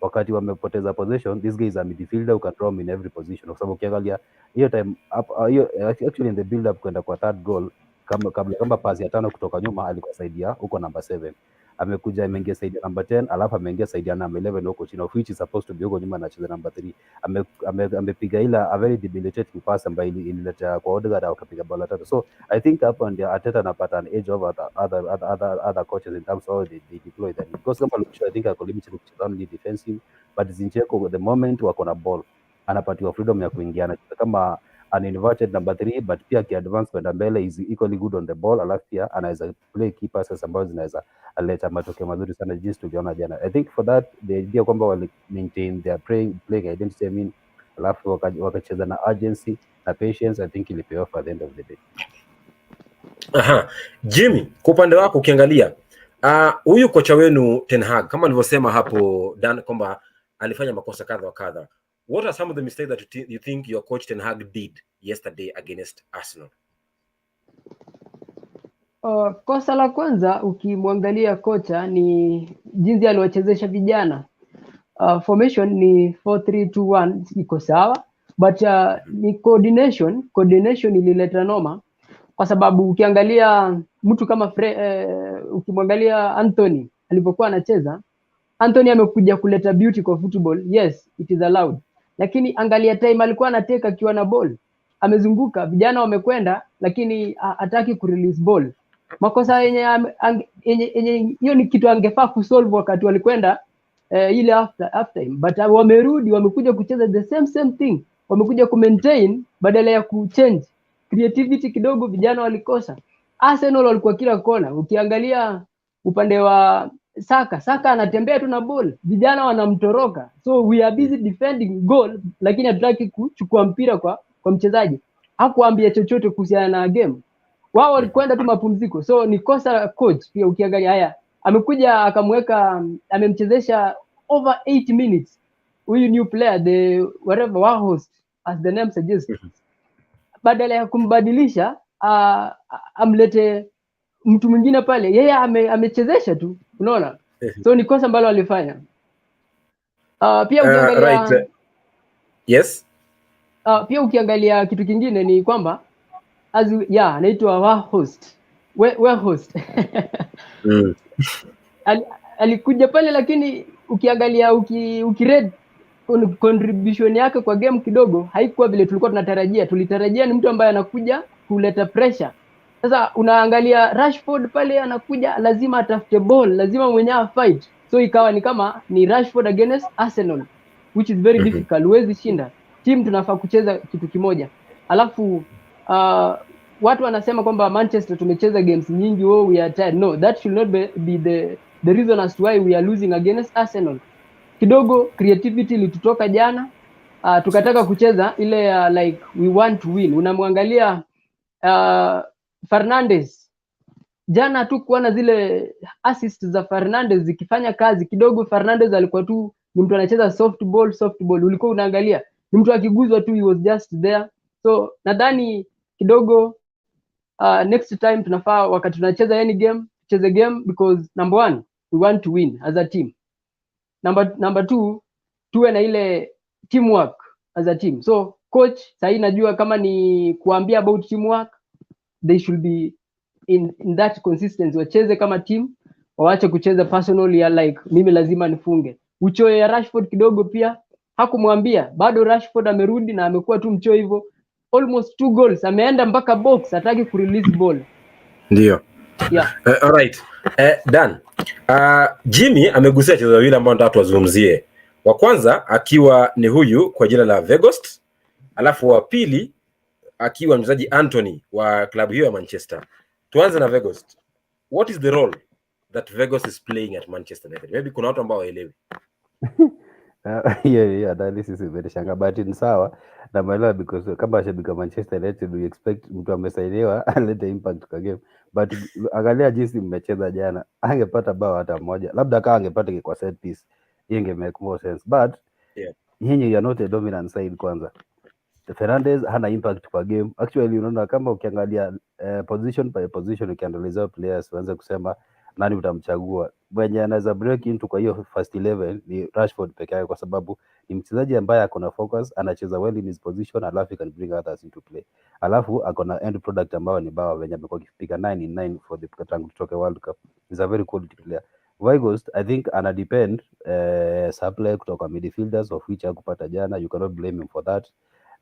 wakati wamepoteza position, this guy is a midfielder who can roam in every position. Kwa sababu ukiangalia hiyo time actually in the build up kwenda kwa third goal, kama pasi ya 5 kutoka nyuma alikuwa saidia huko number 7, amekuja ameingia saidia number 10, alafu ameingia saidia number 11 huko chini, of which is supposed to be huko nyuma anacheza number 3. Amepiga ila a very debilitating pass ambayo ilileta kwa Odegaard akapiga bola 3. So I think hapo ndio Arteta anapata an edge over other coaches in terms of how they deploy them, because kama Lucho I think ako limited to only defensive, but Zinchenko the moment wako na ball anapatiwa freedom ya kuingia na kama an inverted number 3, but pia akiadvance kwenda mbele is equally good on the ball, alafu pia anaweza play key passes ambazo zinaweza aleta matokeo mazuri sana jinsi tuliona jana. I think for that the idea kwamba wali maintain their playing identity, I mean, alafu wakacheza na urgency na patience, I think ili pay off at the end of the day. Jimmy, kwa upande wako ukiangalia huyu kocha wenu Ten Hag kama nilivyosema hapo Dan kwamba alifanya makosa kadha wa kadha. What are some of the mistakes that you think your coach Ten Hag did yesterday against Arsenal? Kosa la kwanza ukimwangalia kocha ni jinsi aliwachezesha vijana. Formation ni 4-3-2-1 iko sawa, but ni coordination ilileta noma, kwa sababu ukiangalia mtu kama ukimwangalia Anthony alipokuwa anacheza, Anthony amekuja kuleta beauty kwa football. Yes, it is allowed, lakini angalia time alikuwa anateka akiwa na ball, amezunguka vijana wamekwenda, lakini hataki ku release ball. Makosa yenye hiyo ni kitu angefaa kusolve wakati walikwenda ile after time, but wamerudi wamekuja kucheza the same thing, wamekuja ku maintain badala ya ku change. Creativity kidogo vijana walikosa. Arsenal walikuwa kila kona, ukiangalia upande wa Saka anatembea tu na ball, vijana wanamtoroka. So we are busy defending goal, lakini hatutaki kuchukua mpira kwa mchezaji. Hakuambia chochote kuhusiana na game. Wao walikwenda tu mapumziko. So ni kosa coach pia ukiangalia haya. Amekuja akamweka, amemchezesha over 8 minutes. Huyu new player, the whatever Warhost as the name suggests. Badala ya kumbadilisha amlete mtu mwingine pale, yeye amechezesha tu, unaona? So ni kosa ambalo alifanya. Pia ukiangalia right. Yes. Pia ukiangalia kitu kingine ni kwamba anaitwa Warhost. Warhost. Alikuja pale, lakini ukiangalia ukiread contribution yake kwa game kidogo haikuwa vile tulikuwa tunatarajia. Tulitarajia ni mtu ambaye anakuja kuleta pressure. Sasa unaangalia Rashford pale anakuja, lazima atafute ball, lazima mwenyewe fight. So ikawa ni kama ni Rashford against Arsenal, which is very difficult. Huwezi shinda. Team tunafaa kucheza kitu kimoja. Alafu watu wanasema kwamba Manchester tumecheza games nyingi, we are tired. No, that should not be the reason as to why we are losing against Arsenal. Kidogo creativity ilitutoka jana, tukataka kucheza ile like we want to win. Unamwangalia Fernandes jana tu kuona zile assist za Fernandes zikifanya kazi. Kidogo Fernandes alikuwa tu ni mtu anacheza soft ball. Ulikuwa unaangalia ni mtu akiguzwa tu, he was just there. So nadhani kidogo next time tunafaa wakati tunacheza any game, tucheze game because number 1 we want to win as a team. Number 2 tuwe na ile teamwork as a team. So coach sasa najua kama ni kuambia about teamwork, they should be in that consistency. Wacheze kama team, waache kucheza personal ya like mimi lazima nifunge. Uchoyo ya Rashford kidogo pia hakumwambia, bado Rashford amerudi na amekuwa tu mchoyo hivyo. Almost 2 goals, ameenda mpaka box, hataki ku release ball. Ndio. Yeah. All right. Dan. Jimmy amegusia wachezaji wawili ambao nataka tuwazungumzie. Wa kwanza akiwa ni huyu kwa jina la Weghorst, alafu wa pili akiwa mchezaji Anthony wa klabu hiyo ya Manchester. Tuanze na Weghorst. What is the role that Weghorst is playing at Manchester United? Maybe kuna watu ambao waelewi. This is very shanga, but ni sawa na maelewa because kama shabiki wa Manchester United we expect mtu amesainiwa alete impact kwa game, but angalia jinsi mmecheza jana, angepata bao hata moja, labda kama angepata kwa set piece inge make more sense, but yeye you are not a dominant side. Kwanza Fernandes hana impact kwa game actually. Unaona kama ukiangalia position by position, ukiangalia players uanze kusema nani utamchagua mwenye anaweza break into kwa hiyo first 11 ni Rashford peke yake, kwa sababu ni mchezaji ambaye akona focus, anacheza well in his position, alafu can bring others into play, alafu akona end product ambao ni bao wenye amekuwa kipiga 9 in 9 for the tangu kutoka World Cup. Is a very quality player. Weghorst I think ana depend supply kutoka midfielders of which hakupata jana. You cannot blame him for that.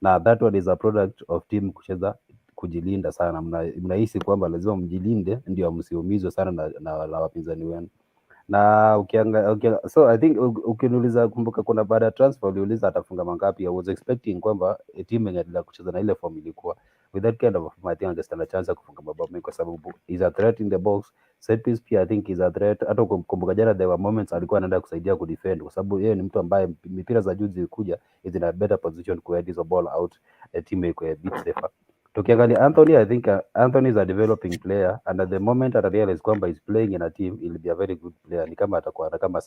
Na that one is a product of team kucheza kujilinda sana. Mnahisi kwamba lazima mjilinde ndio msiumizwe sana na wapinzani wenu. Na so I think ukiniuliza, kumbuka kuna baada ya transfer uliuliza atafunga mangapi. I was expecting kwamba team ingeendelea kucheza na ile form ilikuwa with that kind of I think angestand a chance kufunga mabao mengi, kwa sababu is a threat in the box. Set piece pia I think is a threat. Hata kumbuka jana there were moments alikuwa anaenda kusaidia ku defend, kwa sababu yeye ni mtu ambaye mipira za juu zikuja is in a better position ku head hizo ball out, team iko a bit safer. Tukiangalia Anthony, I think Anthony is a developing player, and at the moment I realize kwamba he's playing in a team, he'll be a very good player. Ni kama atakuwa kama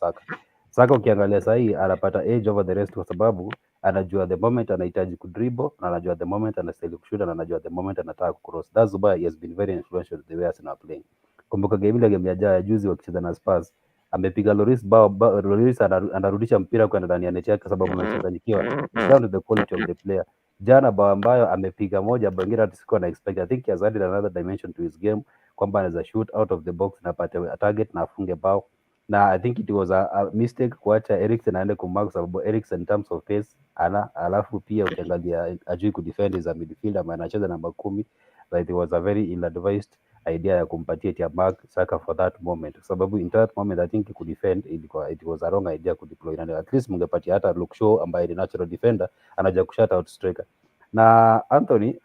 Saka ukiangalia sahi anapata edge over the rest, kwa sababu anajua the moment anahitaji ku dribble, na anajua the moment anastahili kushuta, na anajua the moment anataka ku cross. That's why he has been very influential the way Arsenal playing. Kumbuka game ya juzi wakicheza na Spurs, amepiga Lloris bao, Lloris anarudisha mpira kwenda ndani ya net yake, sababu anachanganyikiwa. It's down to the quality of the player. Jana bao ambayo amepiga moja, bengine hata sikuwa na expect. I think he has added another dimension to his game, kwamba anaweza shoot out of the box na apate target na afunge bao. Na I think it was a mistake kuacha Eriksen aende kumark, sababu Eriksen in terms of pace alafu pia ukiangalia ajui ku defend as a midfielder ambaye anacheza namba 10, like it was a very ill-advised idea ya kumpatia tia mark Saka for that moment, sababu in that moment I think ku defend it was a wrong idea ku deploy, na at least mungepatia hata Luke Shaw ambaye ni natural defender anaja kushut out striker. Na Anthony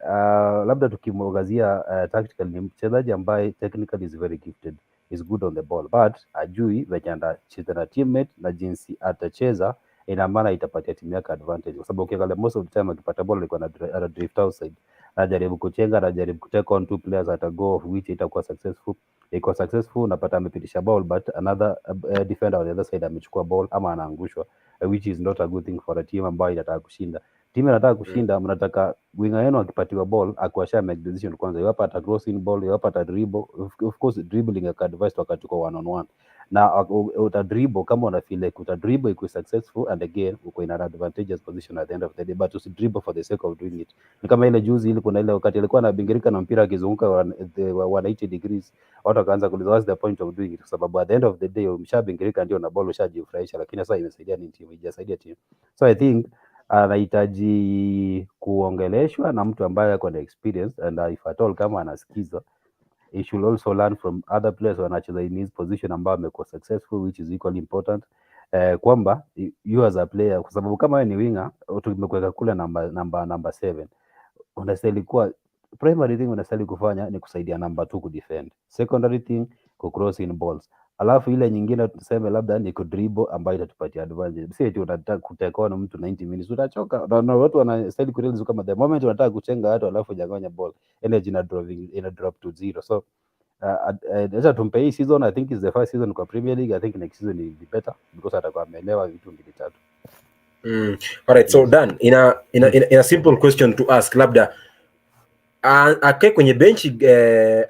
labda tukimwangazia tactically, ni mchezaji ambaye technically is very gifted, is good on the ball, but ajui venye anacheza na teammate na jinsi atacheza, ina maana itapatia timu yake advantage, kwa sababu ukiangalia most of the time akipata ball alikuwa ana drift outside, anajaribu kuchenga, anajaribu kutake on two players at a go, of which itakuwa successful. Iko successful, unapata amepitisha ball, but another defender on the other side amechukua ball ama anaangushwa, which is not a good thing for a team ambayo inataka kushinda. Timu inataka kushinda, mnataka winger yenu akipatiwa ball akuasha make decision kwanza, iwapo ata cross in ball, iwapo ata dribble. Of course dribbling ya advice wakati kwa 1-on-1, na utadribble kama una feel like utadribble ikuwe successful, and again uko in an advantageous position at the end of the day, but usidribble for the sake of doing it. Ni kama ile juzi ile, kuna ile wakati alikuwa anabingirika na mpira akizunguka 180 degrees, watu wakaanza kuuliza what's the point of doing it, kwa sababu at the end of the day umshabingirika ndio na ball ushajifurahisha, lakini sasa imesaidia ni team, haijasaidia team. So I think anahitaji kuongeleshwa na mtu ambaye ako na experience, and if at all kama anasikiza, he should also learn from other players wanacheza in his position ambao amekuwa successful, which is equally important. Kwamba you as a player, kwa sababu kama wewe ni winger, tumekuweka kule number 7, unastahili kuwa primary thing unastahili kufanya ni kusaidia number 2 kudefend, secondary thing ku cross in balls, alafu ile nyingine tuseme labda ni kudribble ambayo itatupatia advantage. Si eti unataka kuteka na mtu 90 minutes, utachoka. Na watu wanastahili kurealize kama the moment unataka kuchenga watu alafu janganya ball, energy ina drop to zero. So acha tumpe hii season, I think is the first season kwa Premier League. I think next season will be better because atakuwa ameelewa vitu mbili tatu. Alright, so Dan, in a simple question to ask, labda akae kwenye benchi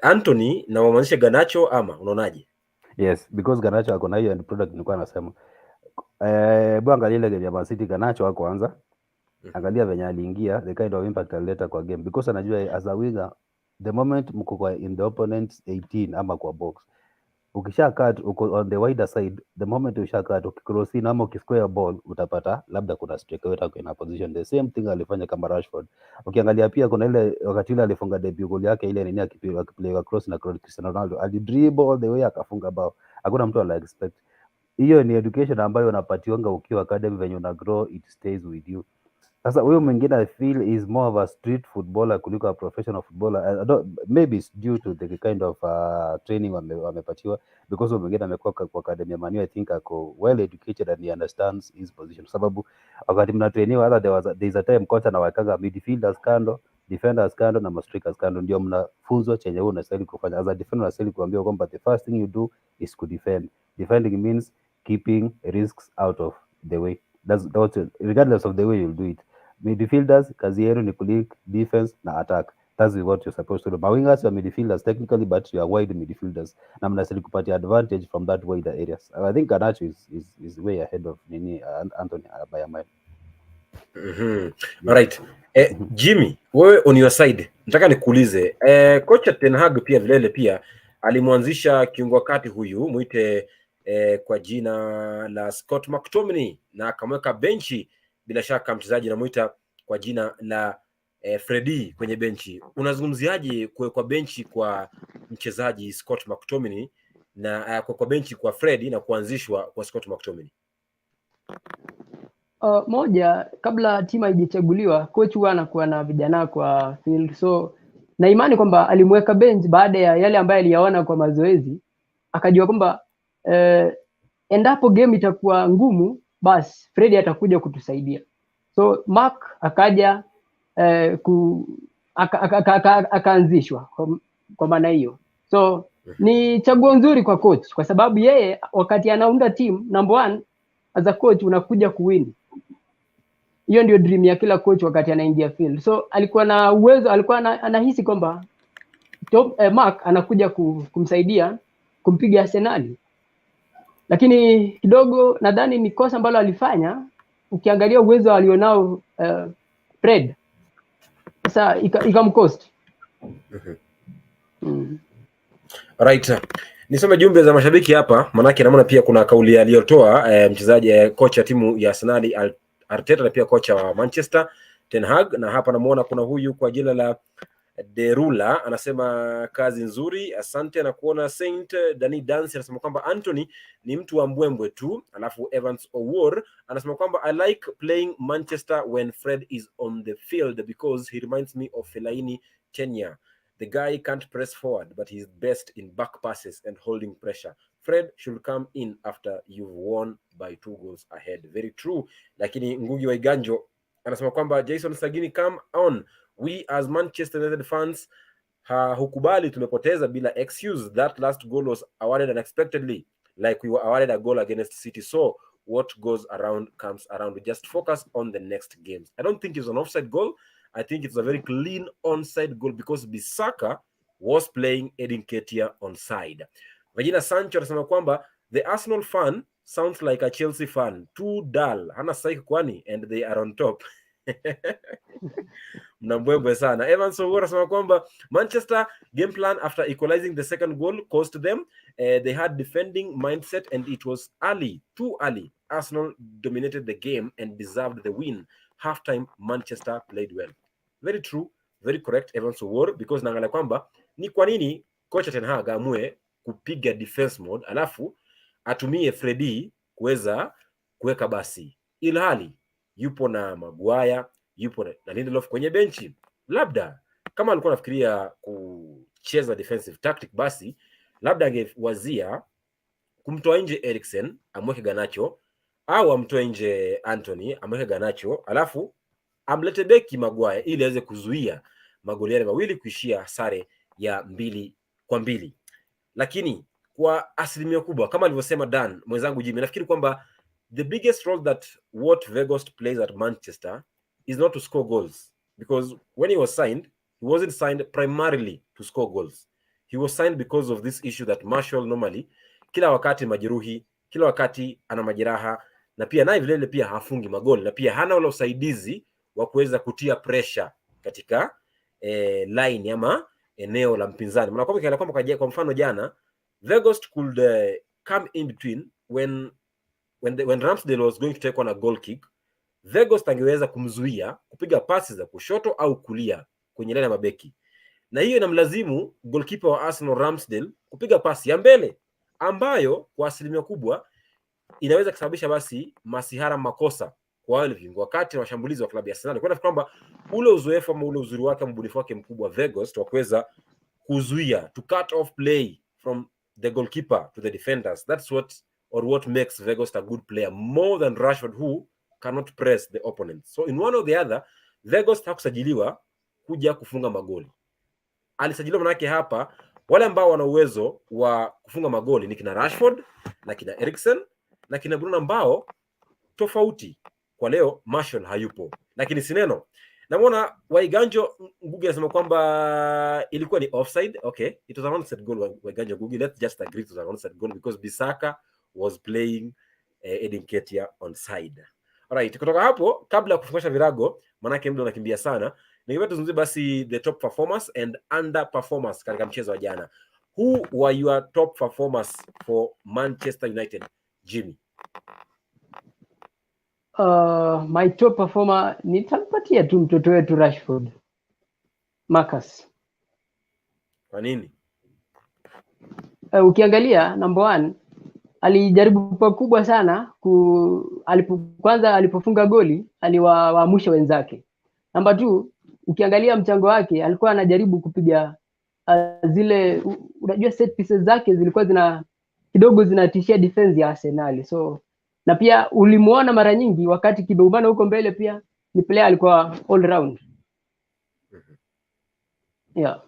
Anthony na wamaanisha Garnacho ama unaonaje? Yes, because Garnacho ako na hiyo end product nilikuwa nasema. Angalia ile game ya Man City, Garnacho wako anza. Angalia venye aliingia, the kind of impact alileta kwa game, because anajua as a winger the moment mko kwa in the opponent 18 ama kwa box, ukishakaa uko on the wider side, the moment ukishakaa ukicross in ama ukisquare ball, utapata labda kuna striker wetu in a position. The same thing alifanya kama Rashford. Ukiangalia pia kuna ile wakati ile alifunga debut goal yake ile nini, akipiga cross na Cristiano Ronaldo alidribble all the way akafunga bao. Hakuna mtu ala expect. Hiyo ni education ambayo unapatiwanga ukiwa academy, venye una grow it stays with you. Sasa huyo mwingine I feel is more of a street footballer kuliko a professional footballer. Maybe it's due to the kind of training wamepatiwa, because huyo mwingine amekuwa kwa academy ya Man Utd. I think ako well educated and he understands his position, sababu wakati mnatrainiwa hata there is a time coach anawakaga midfielders kando, defenders kando na strikers kando, ndio mnafunzwa chenye wewe unastahili kufanya. As a defender unastahili kuambiwa kwamba the first thing you do is to defend. Defending means keeping risks out of the way. That's regardless of the way you'll do it. Midfielders kazi yenu ni kulick defense na attack. That's what you're supposed to do. Mawingers are midfielders technically, but you are wide midfielders, na mnastahili kupatia advantage from that wider areas. I think Garnacho is way ahead of Anthony by a mile. Alright. Jimmy, wewe on your side, nataka nikuulize, kocha Ten Hag pia vilele pia alimwanzisha kiungo kati huyu muite kwa jina la Scott McTominay na akamweka benchi, bila shaka mchezaji namuita kwa jina la Freddy kwenye benchi. Unazungumziaje kwa benchi kwa mchezaji Scott McTominay na kwa benchi kwa Freddy na kuanzishwa kwa Scott McTominay? Moja, kabla timu haijachaguliwa, coach huwa anakuwa na vijana kwa field, so na imani kwamba alimweka bench baada ya yale ambayo aliyaona kwa mazoezi, akajua kwamba endapo game itakuwa ngumu, basi Freddy atakuja kutusaidia. So Mark akaja akaanzishwa kwa maana hiyo. So ni chaguo nzuri kwa coach, kwa sababu yeye wakati anaunda team, number 1 as a coach unakuja kuwin. Hiyo ndio dream ya kila coach wakati anaingia field. So alikuwa na uwezo, alikuwa anahisi kwamba Mark anakuja kumsaidia kumpiga Arsenal. Lakini kidogo nadhani ni kosa ambalo alifanya, ukiangalia uwezo alionao Fred. Sasa ikamcost. Right. Nisome jumbe za mashabiki hapa, manake naona pia kuna kauli aliyotoa mchezaji kocha timu ya Arsenal Arteta na pia kocha wa Manchester Ten Hag, na hapa namuona kuna huyu kwa jina la Derula anasema kazi nzuri, asante na kuona. Saint Dani Dance anasema kwamba Anthony ni mtu wa mbwembwe tu. Alafu Evans Owor anasema kwamba I like playing Manchester when Fred is on the field because he reminds me of Fellaini tenure. The guy can't press forward, but he's best in back passes and holding pressure. Fred should come in after you've won by 2 goals ahead. Very true. Lakini Ngugi wa Iganjo anasema kwamba Jason Sagini, come on. We as Manchester United fans hukubali tumepoteza bila excuse. That last goal was awarded unexpectedly, like we were awarded a goal against City. So what goes around comes around. We just focus on the next games. I don't think it's an offside goal. I think it's a very clean onside goal because Bissaka was playing Edin Ketia onside. Vagina Sancho anasema kwamba The Arsenal fan sounds like a Chelsea fan, too dull, hana psyche kwani, and they are on top. Mnambwembwe sana. Evans Owora anasema kwamba Manchester game plan after equalizing the second goal cost them. They had defending mindset and it was early, too early. Arsenal dominated the game and deserved the win. Halftime Manchester played well. Very true, very correct Evans Owora, because naangalia kwamba ni kwa nini kocha Ten Hag amue kupiga defense mode alafu atumie Freddy kuweza kuweka basi, ilhali yupo na Maguire, yupo na Lindelof kwenye benchi. Labda kama alikuwa anafikiria kucheza defensive tactic, basi labda angewazia kumtoa nje Eriksen amweke Garnacho, au amtoe nje Anthony amweke Garnacho, alafu amlete beki Maguire ili aweze kuzuia magoli yale mawili kuishia sare ya 2-2. Lakini kwa asilimia kubwa kama alivyosema Dan mwenzangu Jimmy, nafikiri kwamba the biggest role that Wout Weghorst plays at Manchester is not to score goals, because when he was signed, he wasn't signed primarily to score goals. He was signed because of this issue that Martial normally kila wakati majeruhi, kila wakati ana majeraha, na pia naye vile pia hafungi magoli, na pia hana ule usaidizi wa kuweza kutia pressure katika line ama eneo la mpinzani. Mnakumbuka kwamba kwa mfano jana Weghorst could come in between when Ramsdale was going to take on a goal kick. Weghorst angeweza kumzuia kupiga pasi za kushoto au kulia kwenye line ya mabeki, na hiyo inamlazimu goalkeeper wa Arsenal Ramsdale kupiga pasi ya mbele ambayo kwa asilimia kubwa inaweza kusababisha basi masihara makosa kwa wale viungo wakati na washambulizi wa klabu ya Arsenal. Kwa nafikiri kwamba ule uzoefu ama ule uzuri wake, mbunifu wake mkubwa Weghorst wa kuweza kuzuia, to cut off play from the goalkeeper to the defenders, that's what makes Weghorst a good player, more than Rashford who cannot press the opponent. So in one or the other, Weghorst hakusajiliwa kuja kufunga magoli. Alisajiliwa manake hapa wale ambao wana uwezo wa kufunga magoli ni kina Rashford na kina Eriksen na kina Bruno, ambao tofauti kwa leo Martial hayupo. Lakini sineno, namuona Waiganjo Ngugi anasema kwamba ilikuwa ni offside. Okay, it was an onside goal. Waiganjo Ngugi, let's just agree it was an onside goal because Bisaka was playing Edin Ketia onside. Alright, kutoka hapo kabla ya kufungasha virago, manake muda unakimbia sana, ningependa tuzungumzie basi the top performers and underperformers katika mchezo wa jana. Who were your top performers for Manchester United, Jimmy? My top performer nitampatia tu mtoto wetu Rashford, Marcus. Kwa nini? Ukiangalia number 1 alijaribu pakubwa sana kwanza alipofunga goli aliwaamsha wenzake. Number 2, ukiangalia mchango wake alikuwa anajaribu kupiga zile, unajua set pieces zake zilikuwa kidogo zinatishia defense ya Arsenal. So na pia ulimuona mara nyingi wakati kibeumana huko mbele, pia ni player alikuwa all round. Yeah.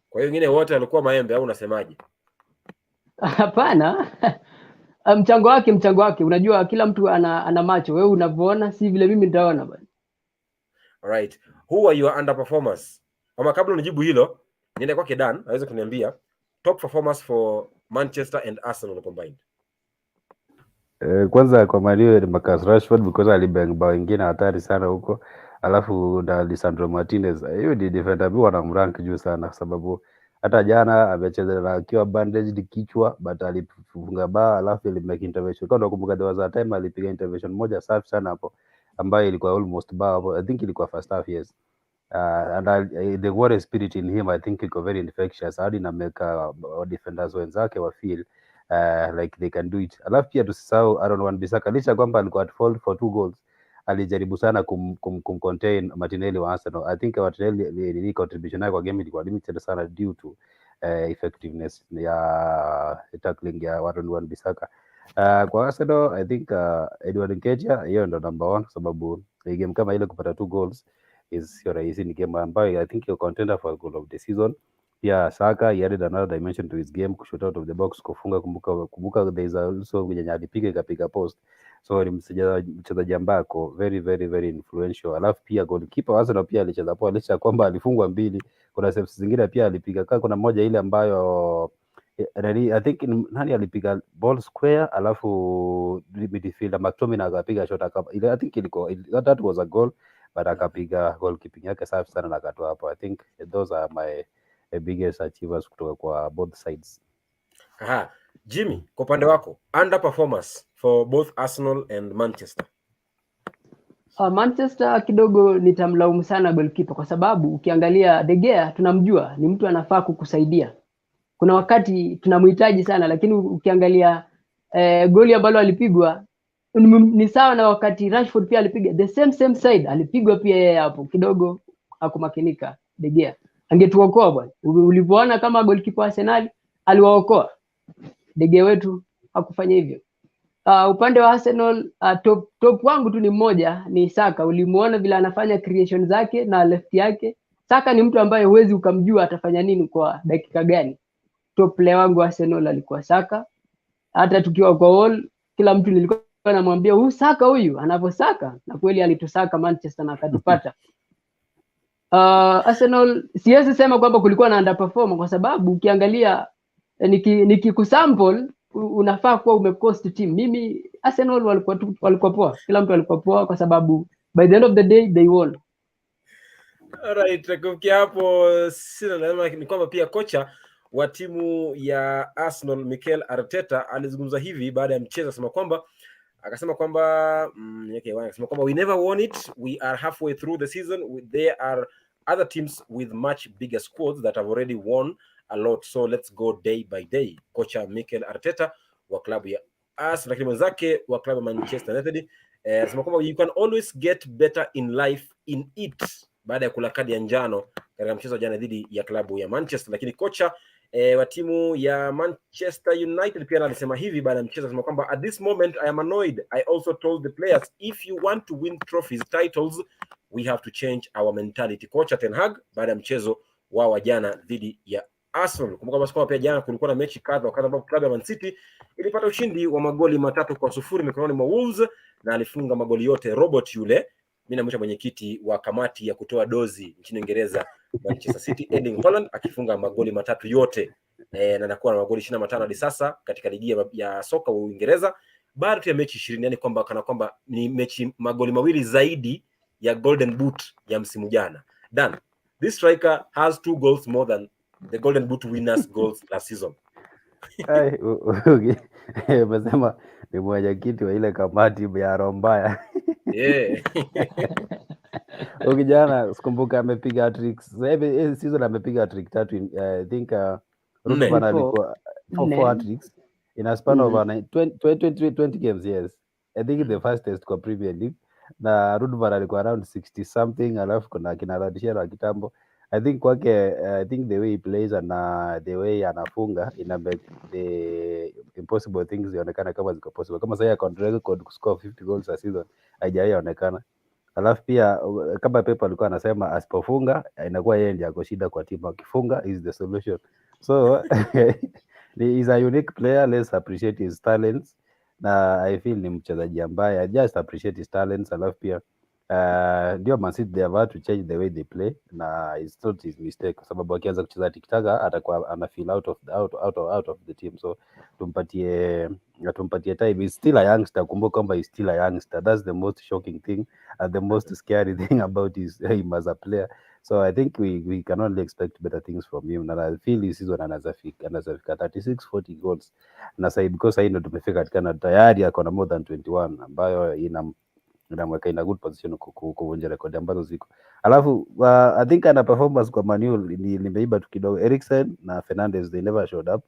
Kwa hiyo wengine wote walikuwa maembe au unasemaje? Hapana. mchango wake unajua kila mtu ana macho, wewe unavyoona si vile mimi nitaona bwana. Alright, who are your underperformers? Ama kabla unijibu hilo, niende kwake Dan aweze kuniambia top performers for Manchester and Arsenal combined. Kwanza kwa Mario ni Marcus Rashford because alibang bao wengine hatari sana huko, alafu na Lisandro Martinez. Hiyo ni defender bi wanamrank juu sana, sababu hata jana amecheza na akiwa bandaged kichwa, but alifunga bao, alafu ile make intervention. Kwa nakumbuka there was a time alipiga intervention moja safi sana hapo ambayo ilikuwa almost bao hapo. I think ilikuwa first half, yes. And the warrior spirit in him, I think iko very infectious. Hadi na make defenders wenzake wa feel like they can do it. Alafu pia tusisahau Aaron Wan-Bissaka, licha kwamba alikuwa at fault for 2 goals, alijaribu sana contain Martinelli wa Arsenal. I think Martinelli ni contribution yake kwa game ilikuwa limited sana due to effectiveness ya tackling ya Aaron Wan-Bissaka. Kwa Arsenal I think Edward Nketiah hiyo ndo number 1, sababu game kama ile kupata 2 goals sio rahisi. Ni game ambayo I think you're contender for goal of the season. Pia Saka he added another dimension to his game, shoot out of the box, kufunga. Kumbuka there is also mwenye alipiga ikapiga post, so ni mchezaji ambaye very very very influential. Alafu pia goalkeeper Arsenal pia alicheza poa, licha kwamba alifungwa 2. Kuna saves zingine pia alipiga, kuna moja ile ambayo I think nani alipiga ball square alafu midfielder McTominay akapiga shot ile I think that was a goal, but akapiga goalkeeping yake safi sana na akatoa hapo. I think those are my biggest achievements kutoka kwa both sides. Aha, Jimmy, kwa upande wako underperformance for both Arsenal and Manchester. Manchester kidogo nitamlaumu sana goalkeeper, kwa sababu ukiangalia De Gea tunamjua ni mtu anafaa kukusaidia. Kuna wakati tunamhitaji sana, lakini ukiangalia goli ambalo alipigwa ni sawa na wakati Rashford pia alipiga the same side, alipigwa pia yeye hapo, kidogo hakumakinika De Gea. Angetuokoa bwana. Ulipoona kama goalkeeper Arsenal aliwaokoa, De Gea wetu hakufanya hivyo. Upande wa Arsenal top wangu tu ni mmoja, ni Saka. Ulimuona vile anafanya creation zake na left yake. Saka ni mtu ambaye huwezi ukamjua atafanya nini kwa dakika gani. Top player wangu Arsenal alikuwa Saka. Hata tukiwa kwa wall, kila mtu nilikuwa namwambia huyu Saka huyu anavyosaka, na kweli alitusaka Manchester na akatupata. Arsenal siwezi sema kwamba kulikuwa na underperform, kwa sababu ukiangalia nikikusample unafaa kuwa umecost team. Mimi Arsenal walikuwa poa, kila mtu alikuwa poa, kwa sababu by the end of the day they won. Alright, kufikia hapo sina lazima ni kwamba pia kocha wa timu ya Arsenal Mikel Arteta alizungumza hivi baada ya mchezo, akasema kwamba we never won it, we are halfway through the season, there are other teams with much bigger squads that have already won a lot, so let's go day by day. Kocha Mikel Arteta wa klabu ya Arsenal, lakini mwenzake wa klabu ya Manchester United anasema kwamba you can always get better in life in it, baada ya kula kadi ya njano katika mchezo jana dhidi ya klabu ya Manchester. Lakini kocha wa timu ya Manchester United pia alisema hivi baada ya mchezo, anasema kwamba at this moment I am annoyed. I also told the players if you want to win trophies, titles, we have to change our mentality. Kocha Ten Hag baada ya mchezo wao jana dhidi ya Arsenal. Kumbuka basi kwamba pia jana kulikuwa na mechi kadha wakati ambapo klabu ya Man City ilipata ushindi wa magoli 3-0 mikononi mwa Wolves, na alifunga magoli yote robot yule. Mimi namwita mwenyekiti wa kamati ya kutoa dozi nchini Uingereza Manchester City, Erling Haaland, akifunga magoli 3 yote na anakuwa na magoli 25 hadi sasa katika ligi ya soka wa Uingereza, baada ya mechi 20, yani kwamba kana kwamba ni mechi magoli mawili zaidi ya Golden Boot ya msimu jana. Dan, this striker has 2 goals more than the Golden Boot winners goals last season. Umesema ni mwenyekiti wa ile kamati ya rombaya. Yeah. Ukijana sikumbuka amepiga hat-tricks. Sasa season amepiga hat-trick 3. I think Ruben alikuwa 4 hat-tricks in a span of 20 games. Yes, I think the fastest kwa Premier League, na Ruben alikuwa around 60 something, alafu kuna kina Radishera wa kitambo. I think kwake, I think the way he plays and the way anafunga ina make the impossible things zionekana kama ziko possible. Kama sasa ako on record score 50 goals a season, haijaonekana. Alafu pia kama Pep alikuwa anasema asipofunga inakuwa yeye ndiye ako shida kwa timu, akifunga is the solution. So he is a unique player, let's appreciate his talents, na I feel ni mchezaji ambaye I just appreciate his talents. Alafu pia ndio Man City they have to change the way they play, na it's not his mistake, kwa sababu akianza kucheza tikitaka atakuwa ana feel out of the team. So tumpatie time. He's still a youngster. Kumbuka kwamba he's still a youngster. That's the most shocking thing and the most scary thing about him as a player. So I think we can only expect better things from him, na I feel this season anazafika 36-40 goals, na sasa because I know tumefika katika tayari ako na more than 21, ambayo inamweka in a good position kuvunja rekodi ambazo ziko. Alafu I think ana performance kwa Man Utd nimeiba tu kidogo. Eriksen na Fernandes they never showed up.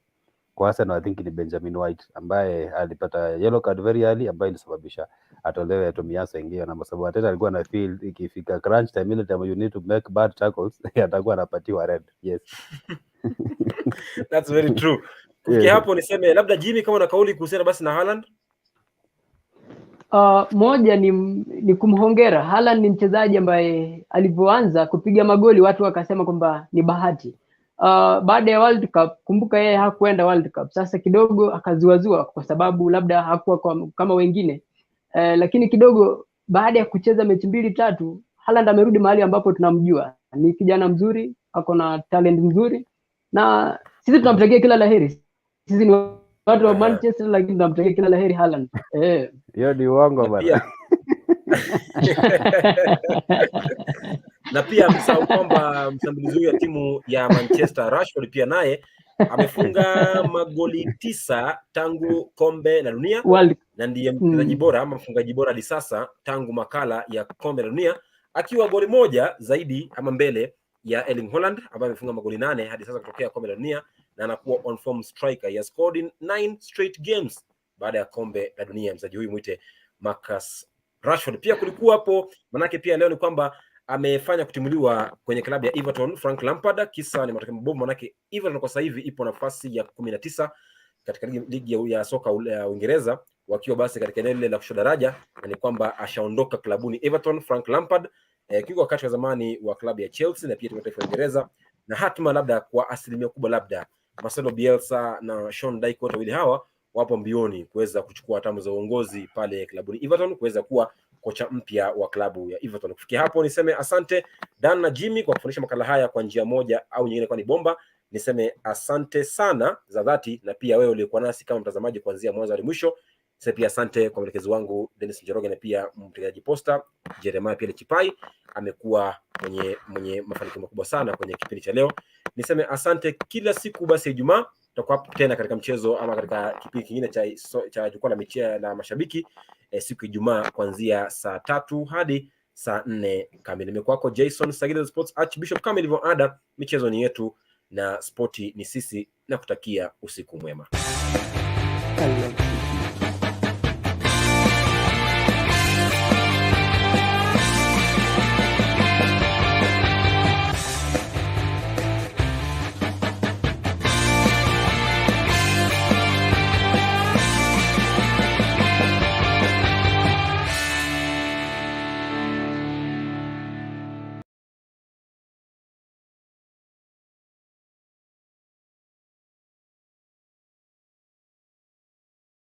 Kwa Arsenal I think ni Benjamin White ambaye alipata yellow card very early, ambaye ilisababisha atolewe Tomiyasu ingia, na sababu Arteta alikuwa na feel ikifika crunch time ile time you need to make bad tackles atakuwa anapatiwa red. Yes. That's very true. Kufikia hapo niseme labda Jimmy, kama una kauli kuhusiana basi na Haaland. Moja ni kumhongera Haaland. Ni mchezaji ambaye alipoanza kupiga magoli watu wakasema kwamba ni bahati. Baada ya World Cup, kumbuka yeye hakuenda World Cup, sasa kidogo akazuazua kwa sababu labda hakuwa kama wengine, lakini kidogo baada ya kucheza mechi 2-3 Haaland amerudi mahali ambapo tunamjua. Ni kijana mzuri, ako na talent mzuri, na sisi tunamtakia kila laheri. sisi ni watu wa Manchester, lakini tunamtakia kila laheri Haaland. Hiyo ni uongo bana. Na pia msahau kwamba mshambulizi wa timu ya Manchester Rashford pia naye amefunga magoli 9 tangu kombe la dunia na ndiye mchezaji bora ama mfungaji bora hadi sasa tangu makala ya kombe la dunia, akiwa goli moja zaidi ama mbele ya Erling Haaland ambaye amefunga magoli 8 hadi sasa kutokea kombe la dunia, na anakuwa on form striker. He has scored in 9 straight games baada ya kombe la dunia. Mchezaji huyu mwite Marcus Rashford. Pia kulikuwa hapo, manake pia leo ni kwamba amefanya kutimuliwa kwenye klabu ya Everton Frank Lampard. Kisa ni matokeo mabovu, manake Everton kwa sasa hivi ipo nafasi ya 19 katika ligi ya soka ya Uingereza, wakiwa basi katika eneo lile la kushuka daraja, na ni kwamba ashaondoka klabuni Everton Frank Lampard, kiungo wakati wa zamani wa klabu ya Chelsea na pia timu ya taifa ya Uingereza, na hatima labda kwa asilimia kubwa labda Marcelo Bielsa na Sean Dyche, wote wawili hawa wapo mbioni kuweza kuchukua hatamu za uongozi pale klabuni Everton, kuweza kuwa kocha mpya wa klabu ya Everton. Kufikia hapo niseme asante Dan na Jimmy kwa kufundisha makala haya kwa njia moja au nyingine, kwa ni bomba. Niseme asante sana za dhati, na pia wewe uliokuwa nasi kama mtazamaji kuanzia mwanzo hadi mwisho. Sasa pia asante kwa mwelekezi wangu Dennis Njoroge, na pia mpigaji posta Jeremiah pia Chipai amekuwa mwenye mafanikio makubwa sana kwenye kipindi cha leo. Niseme asante. Kila siku basi Ijumaa tutakuwa tena katika mchezo ama katika kipindi kingine cha jukwaa la michezo na mashabiki siku Ijumaa kuanzia saa 3 hadi saa 4 kamili. Nimekuwa Jason Sagini Sports Archbishop, kama ilivyo ada. Michezo ni yetu na sporti ni sisi, na kutakia usiku mwema.